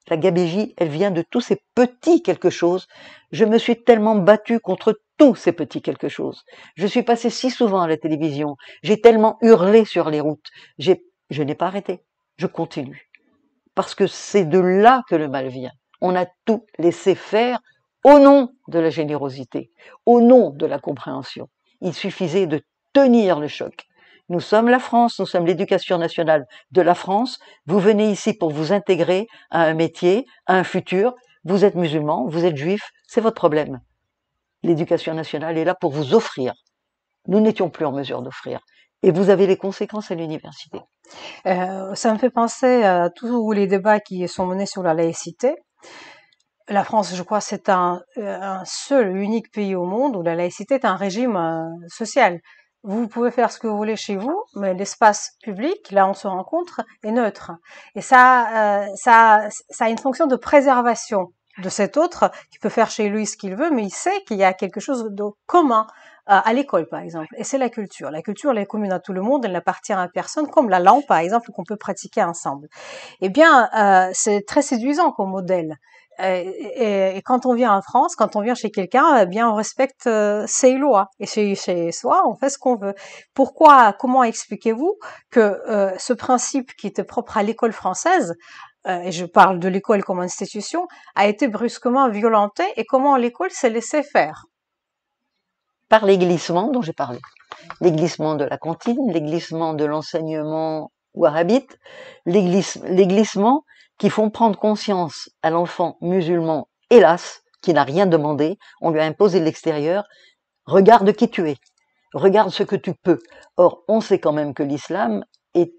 La gabégie, elle vient de tous ces petits quelque chose. Je me suis tellement battue contre tous ces petits quelque chose. Je suis passée si souvent à la télévision, j'ai tellement hurlé sur les routes, je n'ai pas arrêté, je continue. Parce que c'est de là que le mal vient. On a tout laissé faire au nom de la générosité, au nom de la compréhension. Il suffisait de tenir le choc. Nous sommes la France, nous sommes l'éducation nationale de la France. Vous venez ici pour vous intégrer à un métier, à un futur. Vous êtes musulman, vous êtes juif, c'est votre problème. L'éducation nationale est là pour vous offrir. Nous n'étions plus en mesure d'offrir. Et vous avez les conséquences à l'université. Ça me fait penser à tous les débats qui sont menés sur la laïcité. La France, je crois, c'est un seul, unique pays au monde où la laïcité est un régime social. Vous pouvez faire ce que vous voulez chez vous, mais l'espace public, là où on se rencontre, est neutre. Et ça a une fonction de préservation de cet autre qui peut faire chez lui ce qu'il veut, mais il sait qu'il y a quelque chose de commun à l'école, par exemple. Et c'est la culture. La culture, elle est commune à tout le monde, elle n'appartient à personne, comme la langue, par exemple, qu'on peut pratiquer ensemble. Eh bien, c'est très séduisant comme modèle. Et quand on vient en France, quand on vient chez quelqu'un, eh bien on respecte ses lois. Et chez soi, on fait ce qu'on veut. Comment expliquez-vous que ce principe qui était propre à l'école française, et je parle de l'école comme institution, a été brusquement violenté et comment l'école s'est laissée faire? Par les glissements dont j'ai parlé. Les glissements de la cantine, les glissements de l'enseignement wahhabite, les glissements qui font prendre conscience à l'enfant musulman, hélas, qui n'a rien demandé, on lui a imposé de l'extérieur, regarde qui tu es, regarde ce que tu peux. Or, on sait quand même que l'islam est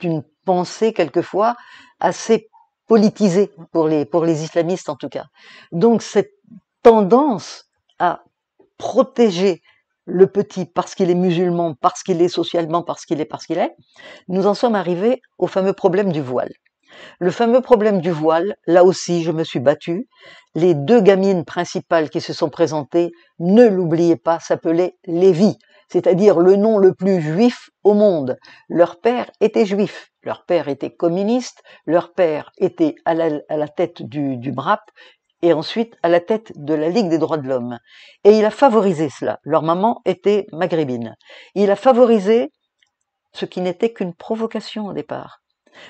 une pensée quelquefois assez politisée pour les islamistes en tout cas. Donc cette tendance à protéger le petit parce qu'il est musulman, parce qu'il est socialement, parce qu'il est, nous en sommes arrivés au fameux problème du voile. Le fameux problème du voile, là aussi je me suis battue. Les deux gamines principales qui se sont présentées, ne l'oubliez pas, s'appelaient Lévi, c'est-à-dire le nom le plus juif au monde. Leur père était juif, leur père était communiste, leur père était à la tête du MRAP, et ensuite à la tête de la Ligue des droits de l'homme. Et il a favorisé cela. Leur maman était maghrébine. Il a favorisé ce qui n'était qu'une provocation au départ.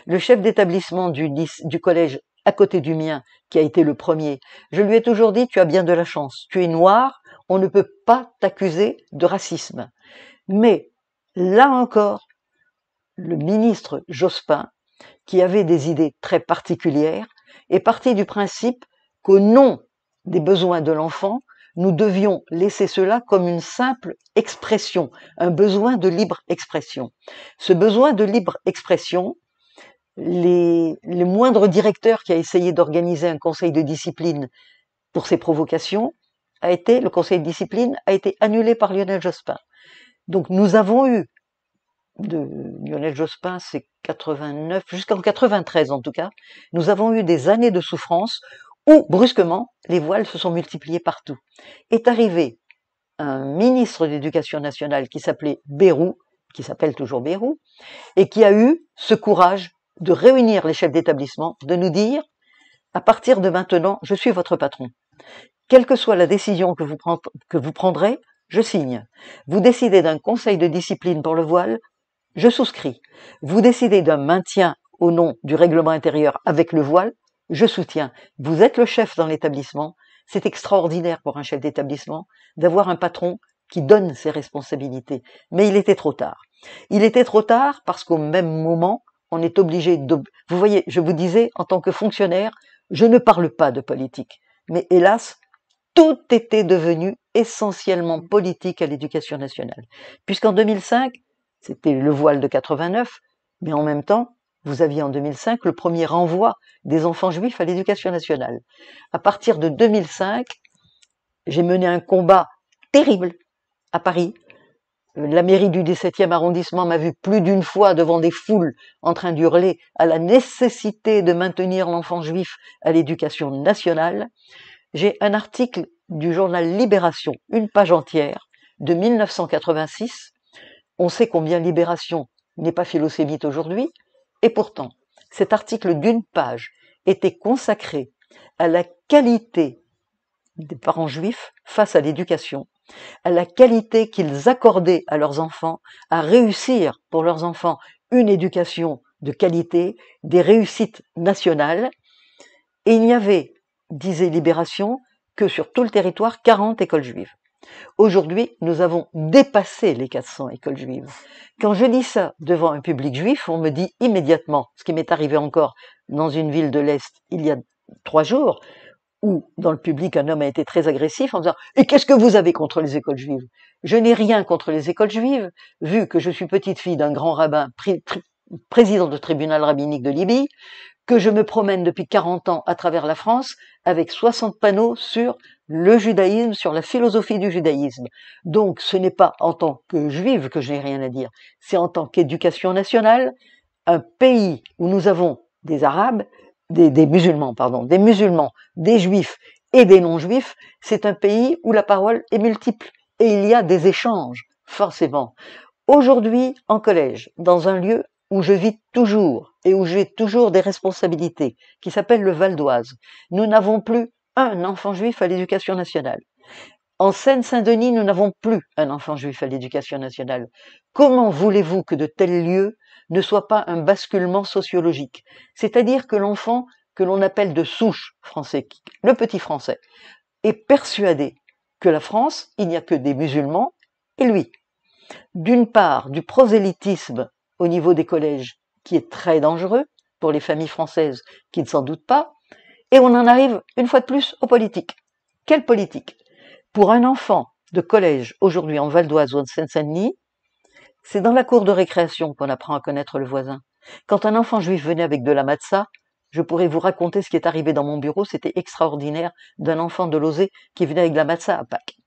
Le chef d'établissement du collège à côté du mien, qui a été le premier, je lui ai toujours dit, tu as bien de la chance, tu es noir, on ne peut pas t'accuser de racisme. Mais, là encore, le ministre Jospin, qui avait des idées très particulières, est parti du principe qu'au nom des besoins de l'enfant, nous devions laisser cela comme une simple expression, un besoin de libre expression. Ce besoin de libre expression, les moindres directeurs qui a essayé d'organiser un conseil de discipline pour ces provocations, le conseil de discipline a été annulé par Lionel Jospin. Donc nous avons eu, Lionel Jospin c'est 89, jusqu'en 93 en tout cas, nous avons eu des années de souffrance où, brusquement, les voiles se sont multipliés partout. Est arrivé un ministre de l'Éducation nationale qui s'appelait Bayrou, qui s'appelle toujours Bayrou, et qui a eu ce courage de réunir les chefs d'établissement, de nous dire, à partir de maintenant, je suis votre patron. Quelle que soit la décision que vous prendrez, je signe. Vous décidez d'un conseil de discipline pour le voile, je souscris. Vous décidez d'un maintien au nom du règlement intérieur avec le voile, je soutiens. Vous êtes le chef dans l'établissement. C'est extraordinaire pour un chef d'établissement d'avoir un patron qui donne ses responsabilités. Mais il était trop tard. Il était trop tard parce qu'au même moment, on est obligé de... Vous voyez, je vous disais, en tant que fonctionnaire, je ne parle pas de politique. Mais hélas, tout était devenu essentiellement politique à l'éducation nationale. Puisqu'en 2005, c'était le voile de 89, mais en même temps, vous aviez en 2005 le premier renvoi des enfants juifs à l'éducation nationale. À partir de 2005, j'ai mené un combat terrible à Paris. La mairie du 17e arrondissement m'a vu plus d'une fois devant des foules en train d'hurler à la nécessité de maintenir l'enfant juif à l'éducation nationale. J'ai un article du journal Libération, une page entière, de 1986. On sait combien Libération n'est pas philosémite aujourd'hui, et pourtant, cet article d'une page était consacré à la qualité des parents juifs face à l'éducation, à la qualité qu'ils accordaient à leurs enfants, à réussir pour leurs enfants une éducation de qualité, des réussites nationales. Et il n'y avait, disait Libération, que sur tout le territoire 40 écoles juives. Aujourd'hui, nous avons dépassé les 400 écoles juives. Quand je dis ça devant un public juif, on me dit immédiatement, ce qui m'est arrivé encore dans une ville de l'Est il y a 3 jours, où dans le public un homme a été très agressif en disant « Et qu'est-ce que vous avez contre les écoles juives ?» Je n'ai rien contre les écoles juives, vu que je suis petite fille d'un grand rabbin, président du tribunal rabbinique de Libye, que je me promène depuis 40 ans à travers la France avec 60 panneaux sur le judaïsme, sur la philosophie du judaïsme. Donc ce n'est pas en tant que juive que je n'ai rien à dire, c'est en tant qu'éducation nationale, un pays où nous avons des Arabes, des musulmans, des juifs et des non-juifs, c'est un pays où la parole est multiple et il y a des échanges, forcément. Aujourd'hui, en collège, dans un lieu où je vis toujours et où j'ai toujours des responsabilités, qui s'appelle le Val d'Oise, nous n'avons plus un enfant juif à l'éducation nationale. En Seine-Saint-Denis, nous n'avons plus un enfant juif à l'éducation nationale. Comment voulez-vous que de tels lieux ne soient pas un basculement sociologique? C'est-à-dire que l'enfant que l'on appelle de souche français, le petit français, est persuadé que la France, il n'y a que des musulmans et lui. D'une part, du prosélytisme au niveau des collèges, qui est très dangereux pour les familles françaises qui ne s'en doutent pas, et on en arrive une fois de plus aux politiques. Quelle politique? Pour un enfant de collège, aujourd'hui en Val d'Oise ou en Seine-Saint-Denis, c'est dans la cour de récréation qu'on apprend à connaître le voisin. Quand un enfant juif venait avec de la matzah, je pourrais vous raconter ce qui est arrivé dans mon bureau, c'était extraordinaire, d'un enfant de Lozé qui venait avec de la matzah à Pâques.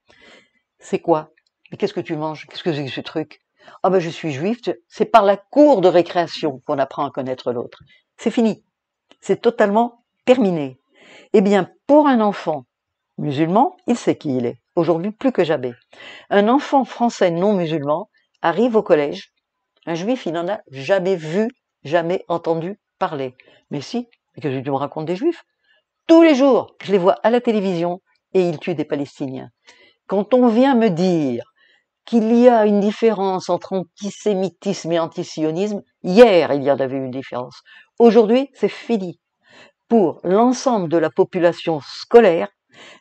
C'est quoi? Mais qu'est-ce que tu manges? Qu'est-ce que c'est que ce truc? Ah ben je suis juif, c'est par la cour de récréation qu'on apprend à connaître l'autre. C'est fini, c'est totalement terminé. Eh bien, pour un enfant musulman, il sait qui il est, aujourd'hui plus que jamais. Un enfant français non musulman arrive au collège, un juif, il n'en a jamais vu, jamais entendu parler. Mais si, qu'est-ce que tu me racontes des juifs? Tous les jours, je les vois à la télévision et ils tuent des Palestiniens. Quand on vient me dire qu'il y a une différence entre antisémitisme et antisionisme, hier il y en avait une différence. Aujourd'hui, c'est fini. Pour l'ensemble de la population scolaire,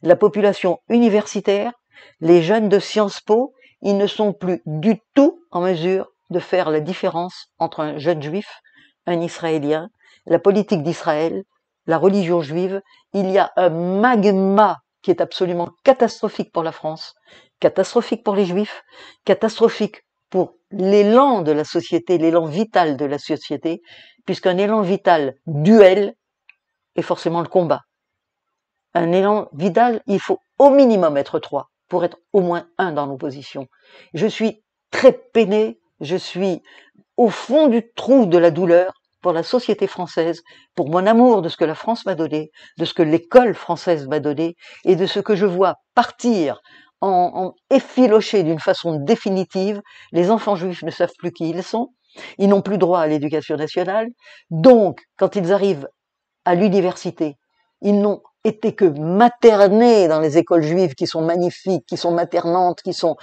la population universitaire, les jeunes de Sciences Po, ils ne sont plus du tout en mesure de faire la différence entre un jeune juif, un Israélien, la politique d'Israël, la religion juive. Il y a un magma qui est absolument catastrophique pour la France, catastrophique pour les juifs, catastrophique pour l'élan de la société, l'élan vital de la société, puisqu'un élan vital duel est forcément le combat. Un élan vital, il faut au minimum être 3 pour être au moins 1 dans l'opposition. Je suis très peinée, je suis au fond du trou de la douleur pour la société française, pour mon amour de ce que la France m'a donné, de ce que l'école française m'a donné, et de ce que je vois partir en effiloché d'une façon définitive. Les enfants juifs ne savent plus qui ils sont, ils n'ont plus droit à l'éducation nationale, donc quand ils arrivent à l'université, ils n'ont été que maternés dans les écoles juives qui sont magnifiques, qui sont maternantes, qui sont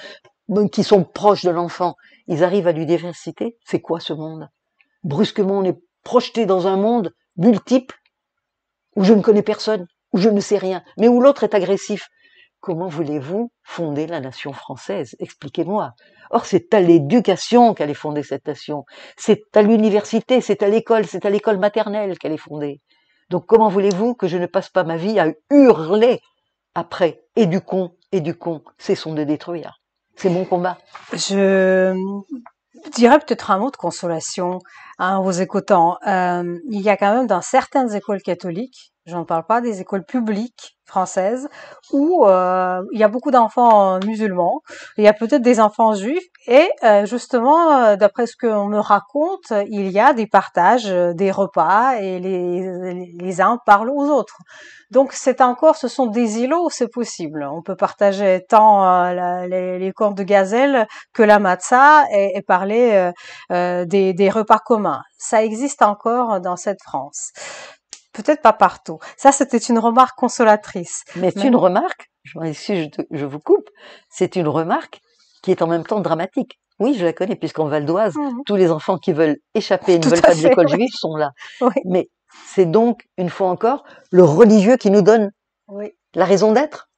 proches de l'enfant. Ils arrivent à l'université, c'est quoi ce monde? Brusquement, on est projeté dans un monde multiple, où je ne connais personne, où je ne sais rien, mais où l'autre est agressif. Comment voulez-vous fonder la nation française? Expliquez-moi. Or, c'est à l'éducation qu'elle est fondée, cette nation. C'est à l'université, c'est à l'école maternelle qu'elle est fondée. Donc, comment voulez-vous que je ne passe pas ma vie à hurler après, éduquons, cessons de détruire. C'est mon combat. Je dirais peut-être un mot de consolation en vous écoutant. Il y a quand même dans certaines écoles catholiques, je ne parle pas des écoles publiques françaises, où il y a beaucoup d'enfants musulmans, il y a peut-être des enfants juifs, et justement, d'après ce qu'on me raconte, il y a des partages, des repas, et les uns parlent aux autres. Donc c'est encore, ce sont des îlots où c'est possible. On peut partager tant les cornes de gazelle que la matzah et parler des repas communs. Ça existe encore dans cette France. Peut-être pas partout. Ça, c'était une remarque consolatrice. Mais c'est une remarque, je vous coupe, c'est une remarque qui est en même temps dramatique. Oui, je la connais, puisqu'en Val d'Oise, tous les enfants qui veulent échapper et ne veulent pas de l'école juive sont là. Oui. Mais c'est donc, une fois encore, le religieux qui nous donne la raison d'être.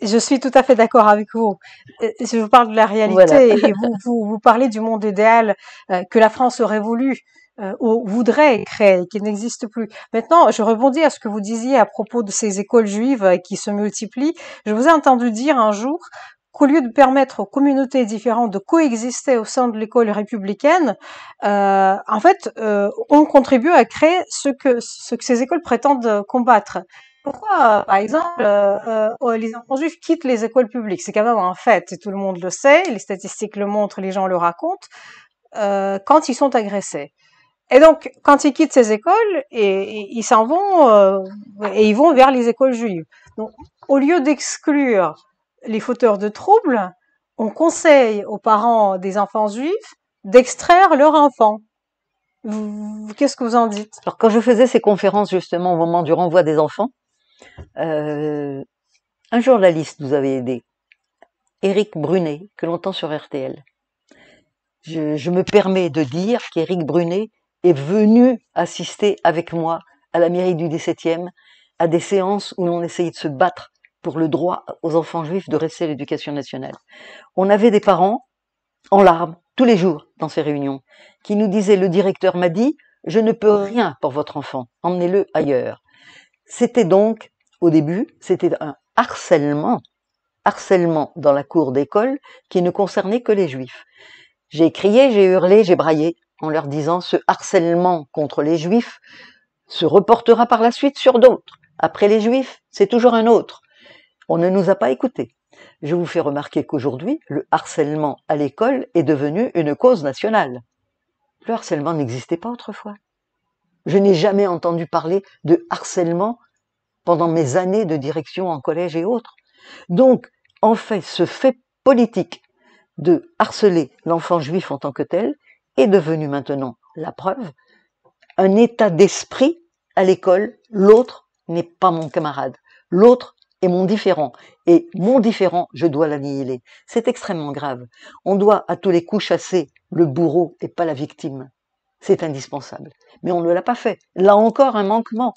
Je suis tout à fait d'accord avec vous. Je vous parle de la réalité, voilà. Et vous parlez du monde idéal que la France aurait voulu ou voudrait créer, qui n'existe plus. Maintenant, je rebondis à ce que vous disiez à propos de ces écoles juives qui se multiplient. Je vous ai entendu dire un jour qu'au lieu de permettre aux communautés différentes de coexister au sein de l'école républicaine, en fait, on contribue à créer ce que ces écoles prétendent combattre. Pourquoi, par exemple, les enfants juifs quittent les écoles publiques? C'est quand même un fait, et tout le monde le sait, les statistiques le montrent, les gens le racontent, quand ils sont agressés. Et donc, quand ils quittent ces écoles, ils s'en vont, et ils vont vers les écoles juives. Donc, au lieu d'exclure les fauteurs de troubles, on conseille aux parents des enfants juifs d'extraire leur enfant. Qu'est-ce que vous en dites? Alors, quand je faisais ces conférences, justement, au moment du renvoi des enfants, un journaliste nous avait aidé, Éric Brunet, que l'on entend sur RTL. Je me permets de dire qu'Éric Brunet est venu assister avec moi à la mairie du 17e à des séances où l'on essayait de se battre pour le droit aux enfants juifs de rester à l'éducation nationale. On avait des parents en larmes tous les jours dans ces réunions qui nous disaient: le directeur m'a dit, je ne peux rien pour votre enfant, emmenez-le ailleurs. C'était donc, au début, c'était un harcèlement dans la cour d'école qui ne concernait que les juifs. J'ai crié, j'ai hurlé, j'ai braillé en leur disant: ce harcèlement contre les juifs se reportera par la suite sur d'autres. Après les juifs, c'est toujours un autre. On ne nous a pas écoutés. Je vous fais remarquer qu'aujourd'hui, le harcèlement à l'école est devenu une cause nationale. Le harcèlement n'existait pas autrefois. Je n'ai jamais entendu parler de harcèlement pendant mes années de direction en collège et autres. Donc, en fait, ce fait politique de harceler l'enfant juif en tant que tel est devenu maintenant la preuve, un état d'esprit à l'école. L'autre n'est pas mon camarade, l'autre est mon différent, et mon différent, je dois l'annihiler. C'est extrêmement grave. On doit à tous les coups chasser le bourreau et pas la victime. C'est indispensable. Mais on ne l'a pas fait. Là encore, un manquement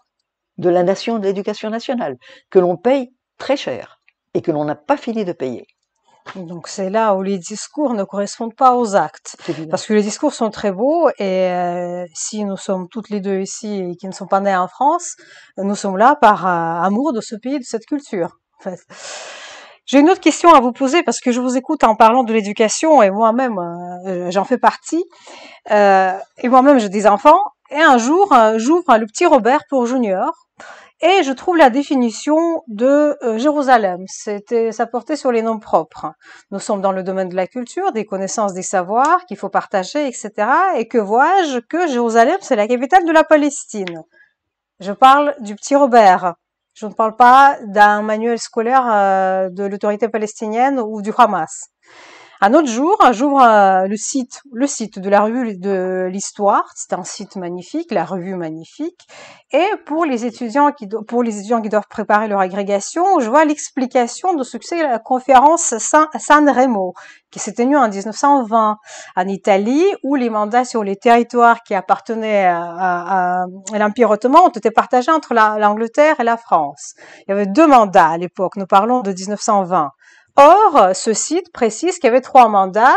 de la nation de l'éducation nationale, que l'on paye très cher et que l'on n'a pas fini de payer. Donc c'est là où les discours ne correspondent pas aux actes, parce que les discours sont très beaux et si nous sommes toutes les deux ici et qui ne sont pas nés en France, nous sommes là par amour de ce pays, de cette culture. En fait. J'ai une autre question à vous poser parce que je vous écoute en parlant de l'éducation et moi-même j'en fais partie et moi-même j'ai des enfants et un jour j'ouvre le petit Robert pour Junior. Et je trouve la définition de Jérusalem. Ça portait sur les noms propres. Nous sommes dans le domaine de la culture, des connaissances, des savoirs qu'il faut partager, etc. Et que vois-je? Que Jérusalem, c'est la capitale de la Palestine. Je parle du petit Robert. Je ne parle pas d'un manuel scolaire de l'autorité palestinienne ou du Hamas. Un autre jour, j'ouvre le site de la revue de l'histoire. C'est un site magnifique, la revue magnifique. Et pour les étudiants qui doivent préparer leur agrégation, je vois l'explication de ce que c'est la conférence San Remo, qui s'est tenue en 1920 en Italie, où les mandats sur les territoires qui appartenaient à l'Empire ottoman ont été partagés entre l'Angleterre et la France. Il y avait 2 mandats à l'époque. Nous parlons de 1920. Or, ce site précise qu'il y avait 3 mandats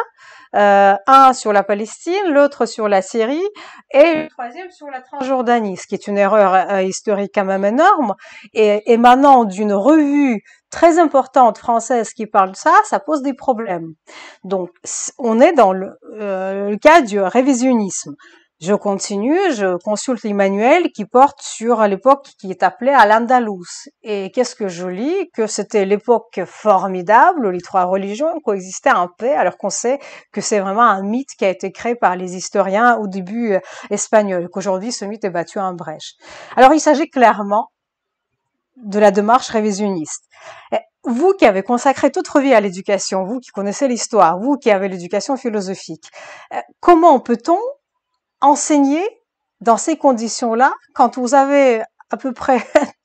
un sur la Palestine, l'autre sur la Syrie et le troisième sur la Transjordanie, ce qui est une erreur historique quand même énorme. Et émanant d'une revue très importante française qui parle de ça, ça pose des problèmes. Donc, on est dans le cas du révisionnisme. Je continue, je consulte les manuels qui portent sur l'époque qui est appelée Al-Andalus. Et qu'est-ce que je lis? Que c'était l'époque formidable où les trois religions coexistaient en paix, alors qu'on sait que c'est vraiment un mythe qui a été créé par les historiens au début espagnols, qu'aujourd'hui ce mythe est battu en brèche. Alors il s'agit clairement de la démarche révisionniste. Vous qui avez consacré toute votre vie à l'éducation, vous qui connaissez l'histoire, vous qui avez l'éducation philosophique, comment peut-on enseigner dans ces conditions-là quand vous avez à peu près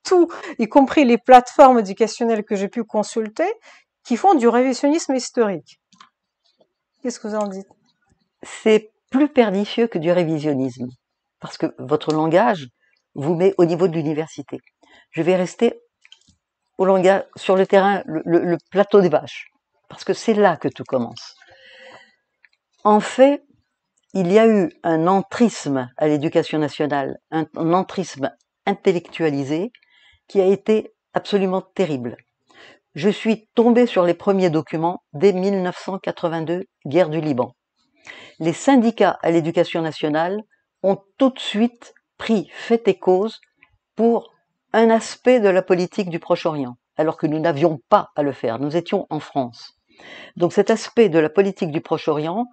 tout, y compris les plateformes éducationnelles que j'ai pu consulter, qui font du révisionnisme historique? Qu'est-ce que vous en dites? C'est plus pernicieux que du révisionnisme, parce que votre langage vous met au niveau de l'université. Je vais rester au langage, sur le terrain, le plateau des vaches, parce que c'est là que tout commence. En fait, il y a eu un entrisme à l'éducation nationale, un entrisme intellectualisé qui a été absolument terrible. Je suis tombée sur les premiers documents dès 1982, guerre du Liban. Les syndicats à l'éducation nationale ont tout de suite pris fait et cause pour un aspect de la politique du Proche-Orient, alors que nous n'avions pas à le faire, nous étions en France. Donc cet aspect de la politique du Proche-Orient,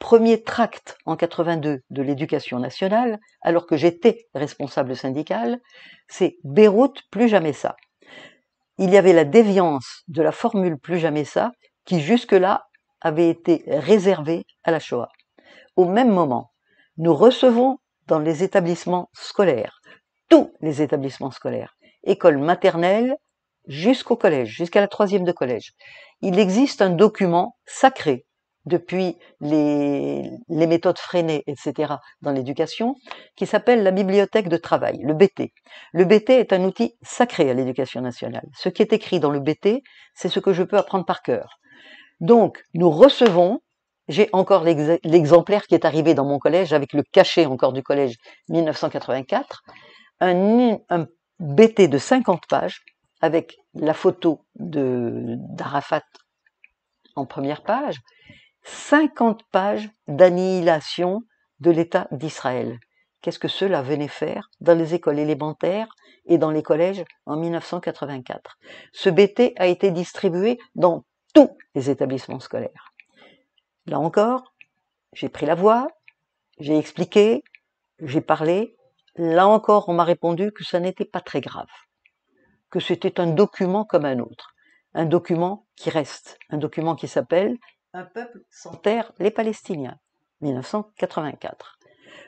premier tract en 82 de l'éducation nationale, alors que j'étais responsable syndical, c'est Beyrouth, plus jamais ça. Il y avait la déviance de la formule plus jamais ça, qui jusque-là avait été réservée à la Shoah. Au même moment, nous recevons dans les établissements scolaires, tous les établissements scolaires, école maternelle jusqu'au collège, jusqu'à la 3e de collège. Il existe un document sacré depuis les méthodes freinées, etc., dans l'éducation, qui s'appelle la bibliothèque de travail, le BT. Le BT est un outil sacré à l'éducation nationale. Ce qui est écrit dans le BT, c'est ce que je peux apprendre par cœur. Donc, nous recevons, j'ai encore l'exemplaire qui est arrivé dans mon collège, avec le cachet encore du collège 1984, un BT de 50 pages, avec la photo d'Arafat en première page, 50 pages d'annihilation de l'État d'Israël. Qu'est-ce que cela venait faire dans les écoles élémentaires et dans les collèges en 1984? Ce BT a été distribué dans tous les établissements scolaires. Là encore, j'ai pris la voix, j'ai expliqué, j'ai parlé. Là encore, on m'a répondu que ça n'était pas très grave, que c'était un document comme un autre, un document qui reste, un document qui s'appelle « Un peuple sans terre, les Palestiniens », 1984.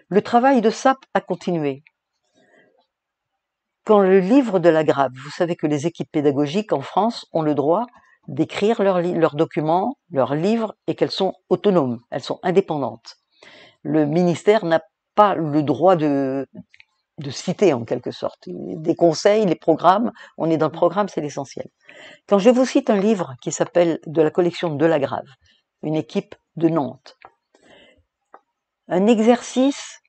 Le travail de SAP a continué. Quand le livre de la Grave, vous savez que les équipes pédagogiques en France ont le droit d'écrire leurs documents, leurs livres, et qu'elles sont autonomes, elles sont indépendantes. Le ministère n'a pas le droit de citer en quelque sorte. Des conseils, les programmes, on est dans le programme, c'est l'essentiel. Quand je vous cite un livre qui s'appelle de la collection de la Grave, une équipe de Nantes, un exercice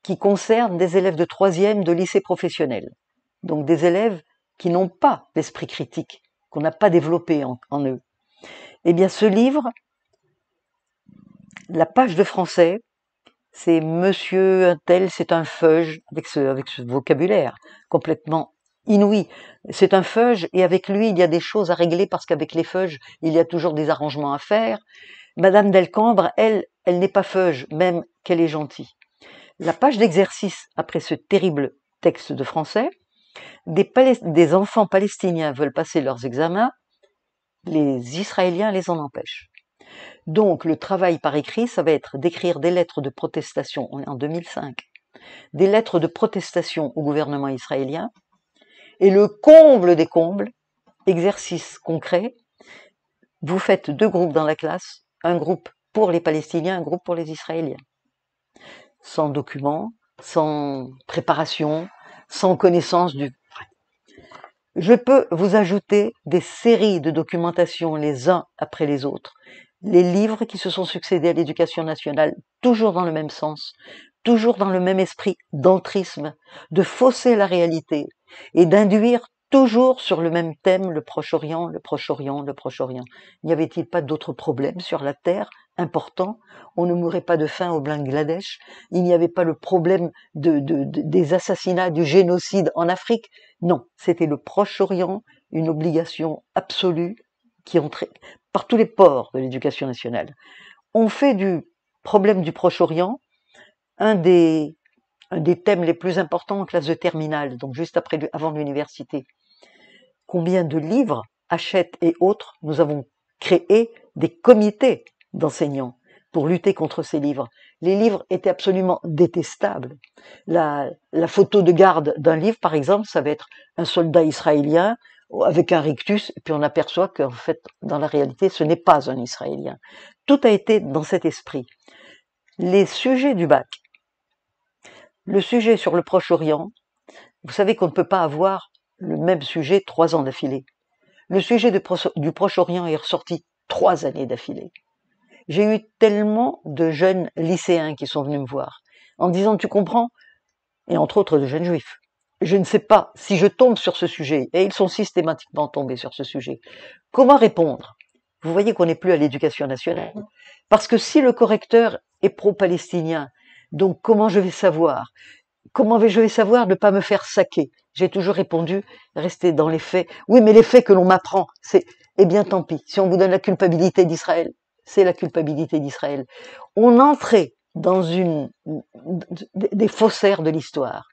qui concerne des élèves de 3e de lycée professionnel, donc des élèves qui n'ont pas l'esprit critique, qu'on n'a pas développé en eux. Eh bien ce livre, la page de français, c'est monsieur un tel, c'est un feuge, avec ce vocabulaire complètement inouï. C'est un feuge et avec lui, il y a des choses à régler parce qu'avec les feuges, il y a toujours des arrangements à faire. Madame Delcambre, elle n'est pas feuge, même qu'elle est gentille. La page d'exercice, après ce terrible texte de français, des enfants palestiniens veulent passer leurs examens, les Israéliens les en empêchent. Donc, le travail par écrit, ça va être d'écrire des lettres de protestation, on est en 2005, des lettres de protestation au gouvernement israélien, et le comble des combles, exercice concret, vous faites 2 groupes dans la classe, un groupe pour les Palestiniens, un groupe pour les Israéliens. Sans document, sans préparation, sans connaissance du... Je peux vous ajouter des séries de documentation les uns après les autres, les livres qui se sont succédés à l'éducation nationale, toujours dans le même sens, toujours dans le même esprit d'entrisme, de fausser la réalité et d'induire toujours sur le même thème, le Proche-Orient, le Proche-Orient, le Proche-Orient. N'y avait-il pas d'autres problèmes sur la Terre importants? On ne mourait pas de faim au Bangladesh. Il n'y avait pas le problème des assassinats, du génocide en Afrique. Non, c'était le Proche-Orient, une obligation absolue qui entrait par tous les pores de l'éducation nationale. On fait du problème du Proche-Orient un des thèmes les plus importants en classe de terminale, donc juste avant l'université. Combien de livres, Hachette et autres, nous avons créé des comités d'enseignants pour lutter contre ces livres. Les livres étaient absolument détestables. La photo de garde d'un livre, par exemple, ça va être un soldat israélien avec un rictus, et puis on aperçoit qu'en fait, dans la réalité, ce n'est pas un Israélien. Tout a été dans cet esprit. Les sujets du bac, le sujet sur le Proche-Orient, vous savez qu'on ne peut pas avoir le même sujet 3 ans d'affilée. Le sujet du Proche-Orient est ressorti 3 années d'affilée. J'ai eu tellement de jeunes lycéens qui sont venus me voir en disant, tu comprends, et entre autres de jeunes juifs, je ne sais pas si je tombe sur ce sujet, et ils sont systématiquement tombés sur ce sujet. Comment répondre? Vous voyez qu'on n'est plus à l'éducation nationale. Parce que si le correcteur est pro-palestinien, donc comment je vais savoir? Comment je vais savoir ne pas me faire saquer? J'ai toujours répondu, restez dans les faits. Oui, mais les faits que l'on m'apprend, c'est, eh bien tant pis, si on vous donne la culpabilité d'Israël, c'est la culpabilité d'Israël. On entrait dans des faussaires de l'histoire.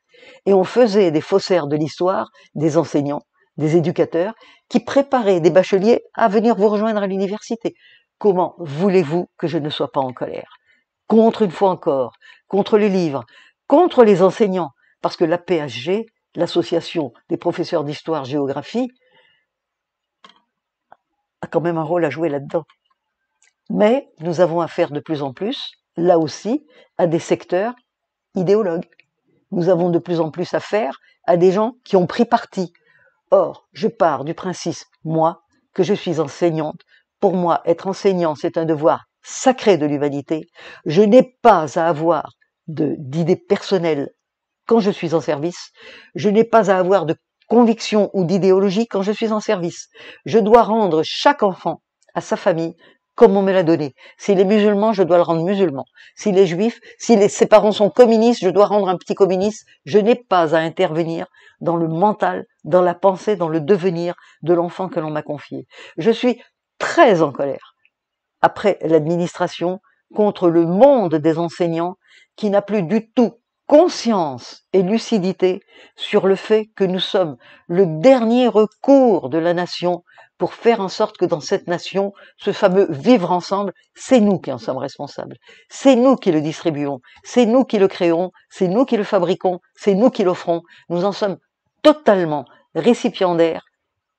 Et on faisait des faussaires de l'histoire des enseignants, des éducateurs, qui préparaient des bacheliers à venir vous rejoindre à l'université. Comment voulez-vous que je ne sois pas en colère? Contre, une fois encore, contre les livres, contre les enseignants, parce que la PSG, l'association des professeurs d'histoire-géographie, a quand même un rôle à jouer là-dedans. Mais nous avons affaire de plus en plus, là aussi, à des secteurs idéologues. Nous avons de plus en plus affaire à des gens qui ont pris parti. Or, je pars du principe, moi, que je suis enseignante. Pour moi, être enseignant, c'est un devoir sacré de l'humanité. Je n'ai pas à avoir d'idées personnelles quand je suis en service. Je n'ai pas à avoir de conviction ou d'idéologie quand je suis en service. Je dois rendre chaque enfant à sa famille comme on me l'a donné. S'il est musulman, je dois le rendre musulman. S'il est juif, ses parents sont communistes, je dois rendre un petit communiste. Je n'ai pas à intervenir dans le mental, dans la pensée, dans le devenir de l'enfant que l'on m'a confié. Je suis très en colère après l'administration contre le monde des enseignants qui n'a plus du tout conscience et lucidité sur le fait que nous sommes le dernier recours de la nation pour faire en sorte que dans cette nation, ce fameux vivre ensemble, c'est nous qui en sommes responsables. C'est nous qui le distribuons, c'est nous qui le créons, c'est nous qui le fabriquons, c'est nous qui l'offrons. Nous en sommes totalement récipiendaires,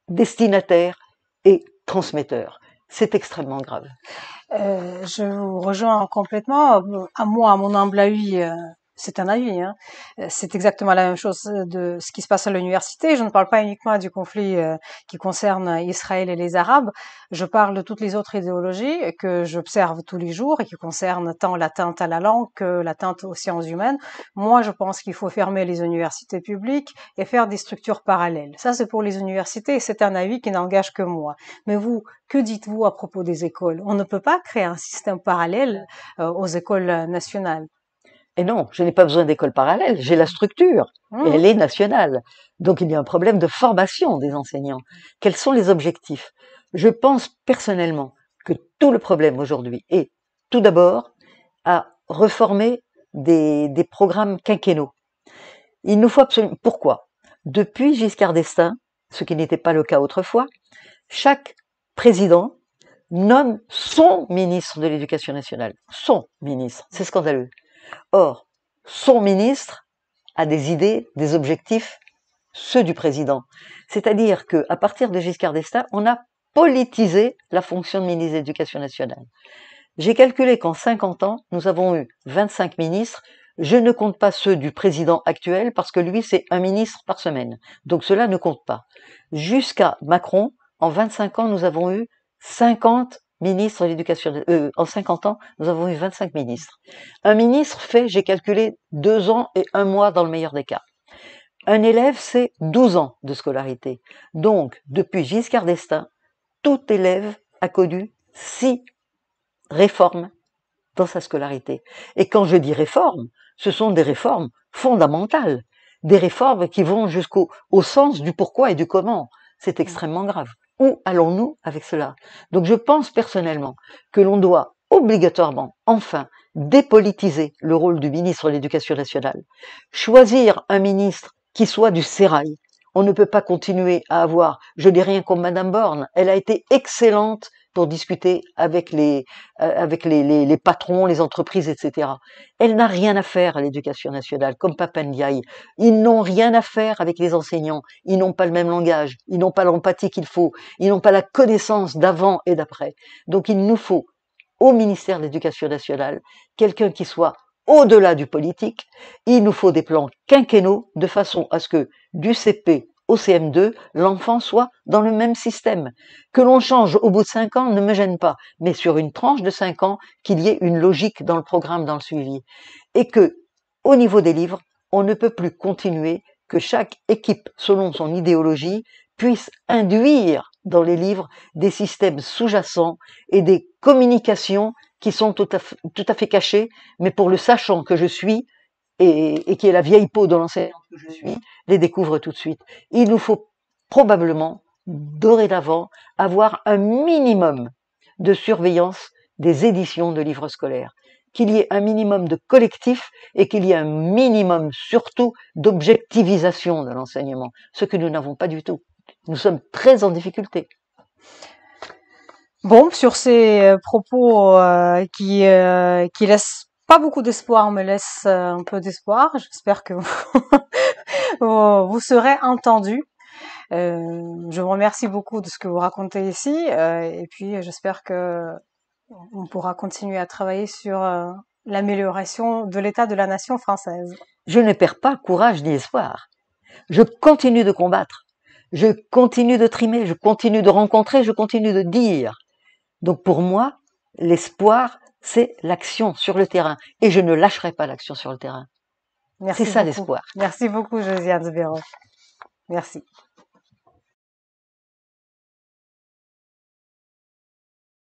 destinataires et transmetteurs. C'est extrêmement grave. Je vous rejoins complètement. À moi, à mon humble avis, c'est un avis, hein. C'est exactement la même chose de ce qui se passe à l'université. Je ne parle pas uniquement du conflit qui concerne Israël et les Arabes. Je parle de toutes les autres idéologies que j'observe tous les jours et qui concernent tant l'atteinte à la langue que l'atteinte aux sciences humaines. Moi, je pense qu'il faut fermer les universités publiques et faire des structures parallèles. Ça, c'est pour les universités. C'est un avis qui n'engage que moi. Mais vous, que dites-vous à propos des écoles? On ne peut pas créer un système parallèle aux écoles nationales. Et non, je n'ai pas besoin d'école parallèle, j'ai la structure, et elle est nationale. Donc il y a un problème de formation des enseignants. Quels sont les objectifs? Je pense personnellement que tout le problème aujourd'hui est, tout d'abord, à reformer des programmes quinquennaux. Il nous faut absolument... Pourquoi? Depuis Giscard d'Estaing, ce qui n'était pas le cas autrefois, chaque président nomme son ministre de l'Éducation nationale. Son ministre. C'est scandaleux. Or, son ministre a des idées, des objectifs, ceux du président. C'est-à-dire qu'à partir de Giscard d'Estaing, on a politisé la fonction de ministre de l'Éducation nationale. J'ai calculé qu'en 50 ans, nous avons eu 25 ministres. Je ne compte pas ceux du président actuel parce que lui, c'est un ministre par semaine. Donc cela ne compte pas. Jusqu'à Macron, en 25 ans, nous avons eu 50 ministres de l'éducation. En 50 ans, nous avons eu 25 ministres. Un ministre fait, j'ai calculé, 2 ans et 1 mois dans le meilleur des cas. Un élève, c'est 12 ans de scolarité. Donc, depuis Giscard d'Estaing, tout élève a connu 6 réformes dans sa scolarité. Et quand je dis réformes, ce sont des réformes fondamentales, des réformes qui vont jusqu'au sens du pourquoi et du comment. C'est extrêmement grave. Où allons-nous avec cela? Donc je pense personnellement que l'on doit obligatoirement, enfin, dépolitiser le rôle du ministre de l'Éducation nationale, choisir un ministre qui soit du sérail. On ne peut pas continuer à avoir, je dis rien contre Madame Borne, elle a été excellente pour discuter avec les patrons, les entreprises, etc. Elle n'a rien à faire à l'éducation nationale, comme Papa Ndiaye. Ils n'ont rien à faire avec les enseignants. Ils n'ont pas le même langage, ils n'ont pas l'empathie qu'il faut, ils n'ont pas la connaissance d'avant et d'après. Donc il nous faut, au ministère de l'Éducation nationale, quelqu'un qui soit au-delà du politique. Il nous faut des plans quinquennaux de façon à ce que du CP au CM2, l'enfant soit dans le même système. Que l'on change au bout de 5 ans ne me gêne pas, mais sur une tranche de 5 ans, qu'il y ait une logique dans le programme, dans le suivi. Et que, au niveau des livres, on ne peut plus continuer que chaque équipe, selon son idéologie, puisse induire dans les livres des systèmes sous-jacents et des communications qui sont tout à fait cachées, mais pour le sachant que je suis, et qui est la vieille peau de l'enseignante que je suis, les découvre tout de suite. Il nous faut probablement, dorénavant, avoir un minimum de surveillance des éditions de livres scolaires, qu'il y ait un minimum de collectif et qu'il y ait un minimum surtout d'objectivisation de l'enseignement, ce que nous n'avons pas du tout. Nous sommes très en difficulté. Bon, sur ces propos qui laissent pas beaucoup d'espoir, me laissent un peu d'espoir. J'espère que vous serez entendus. Je vous remercie beaucoup de ce que vous racontez ici, et puis j'espère que on pourra continuer à travailler sur l'amélioration de l'état de la nation française. Je ne perds pas courage ni espoir. Je continue de combattre. Je continue de trimer, je continue de rencontrer, je continue de dire. Donc pour moi, l'espoir, c'est l'action sur le terrain. Et je ne lâcherai pas l'action sur le terrain. C'est ça l'espoir. Merci beaucoup, Josiane Zbero. Merci.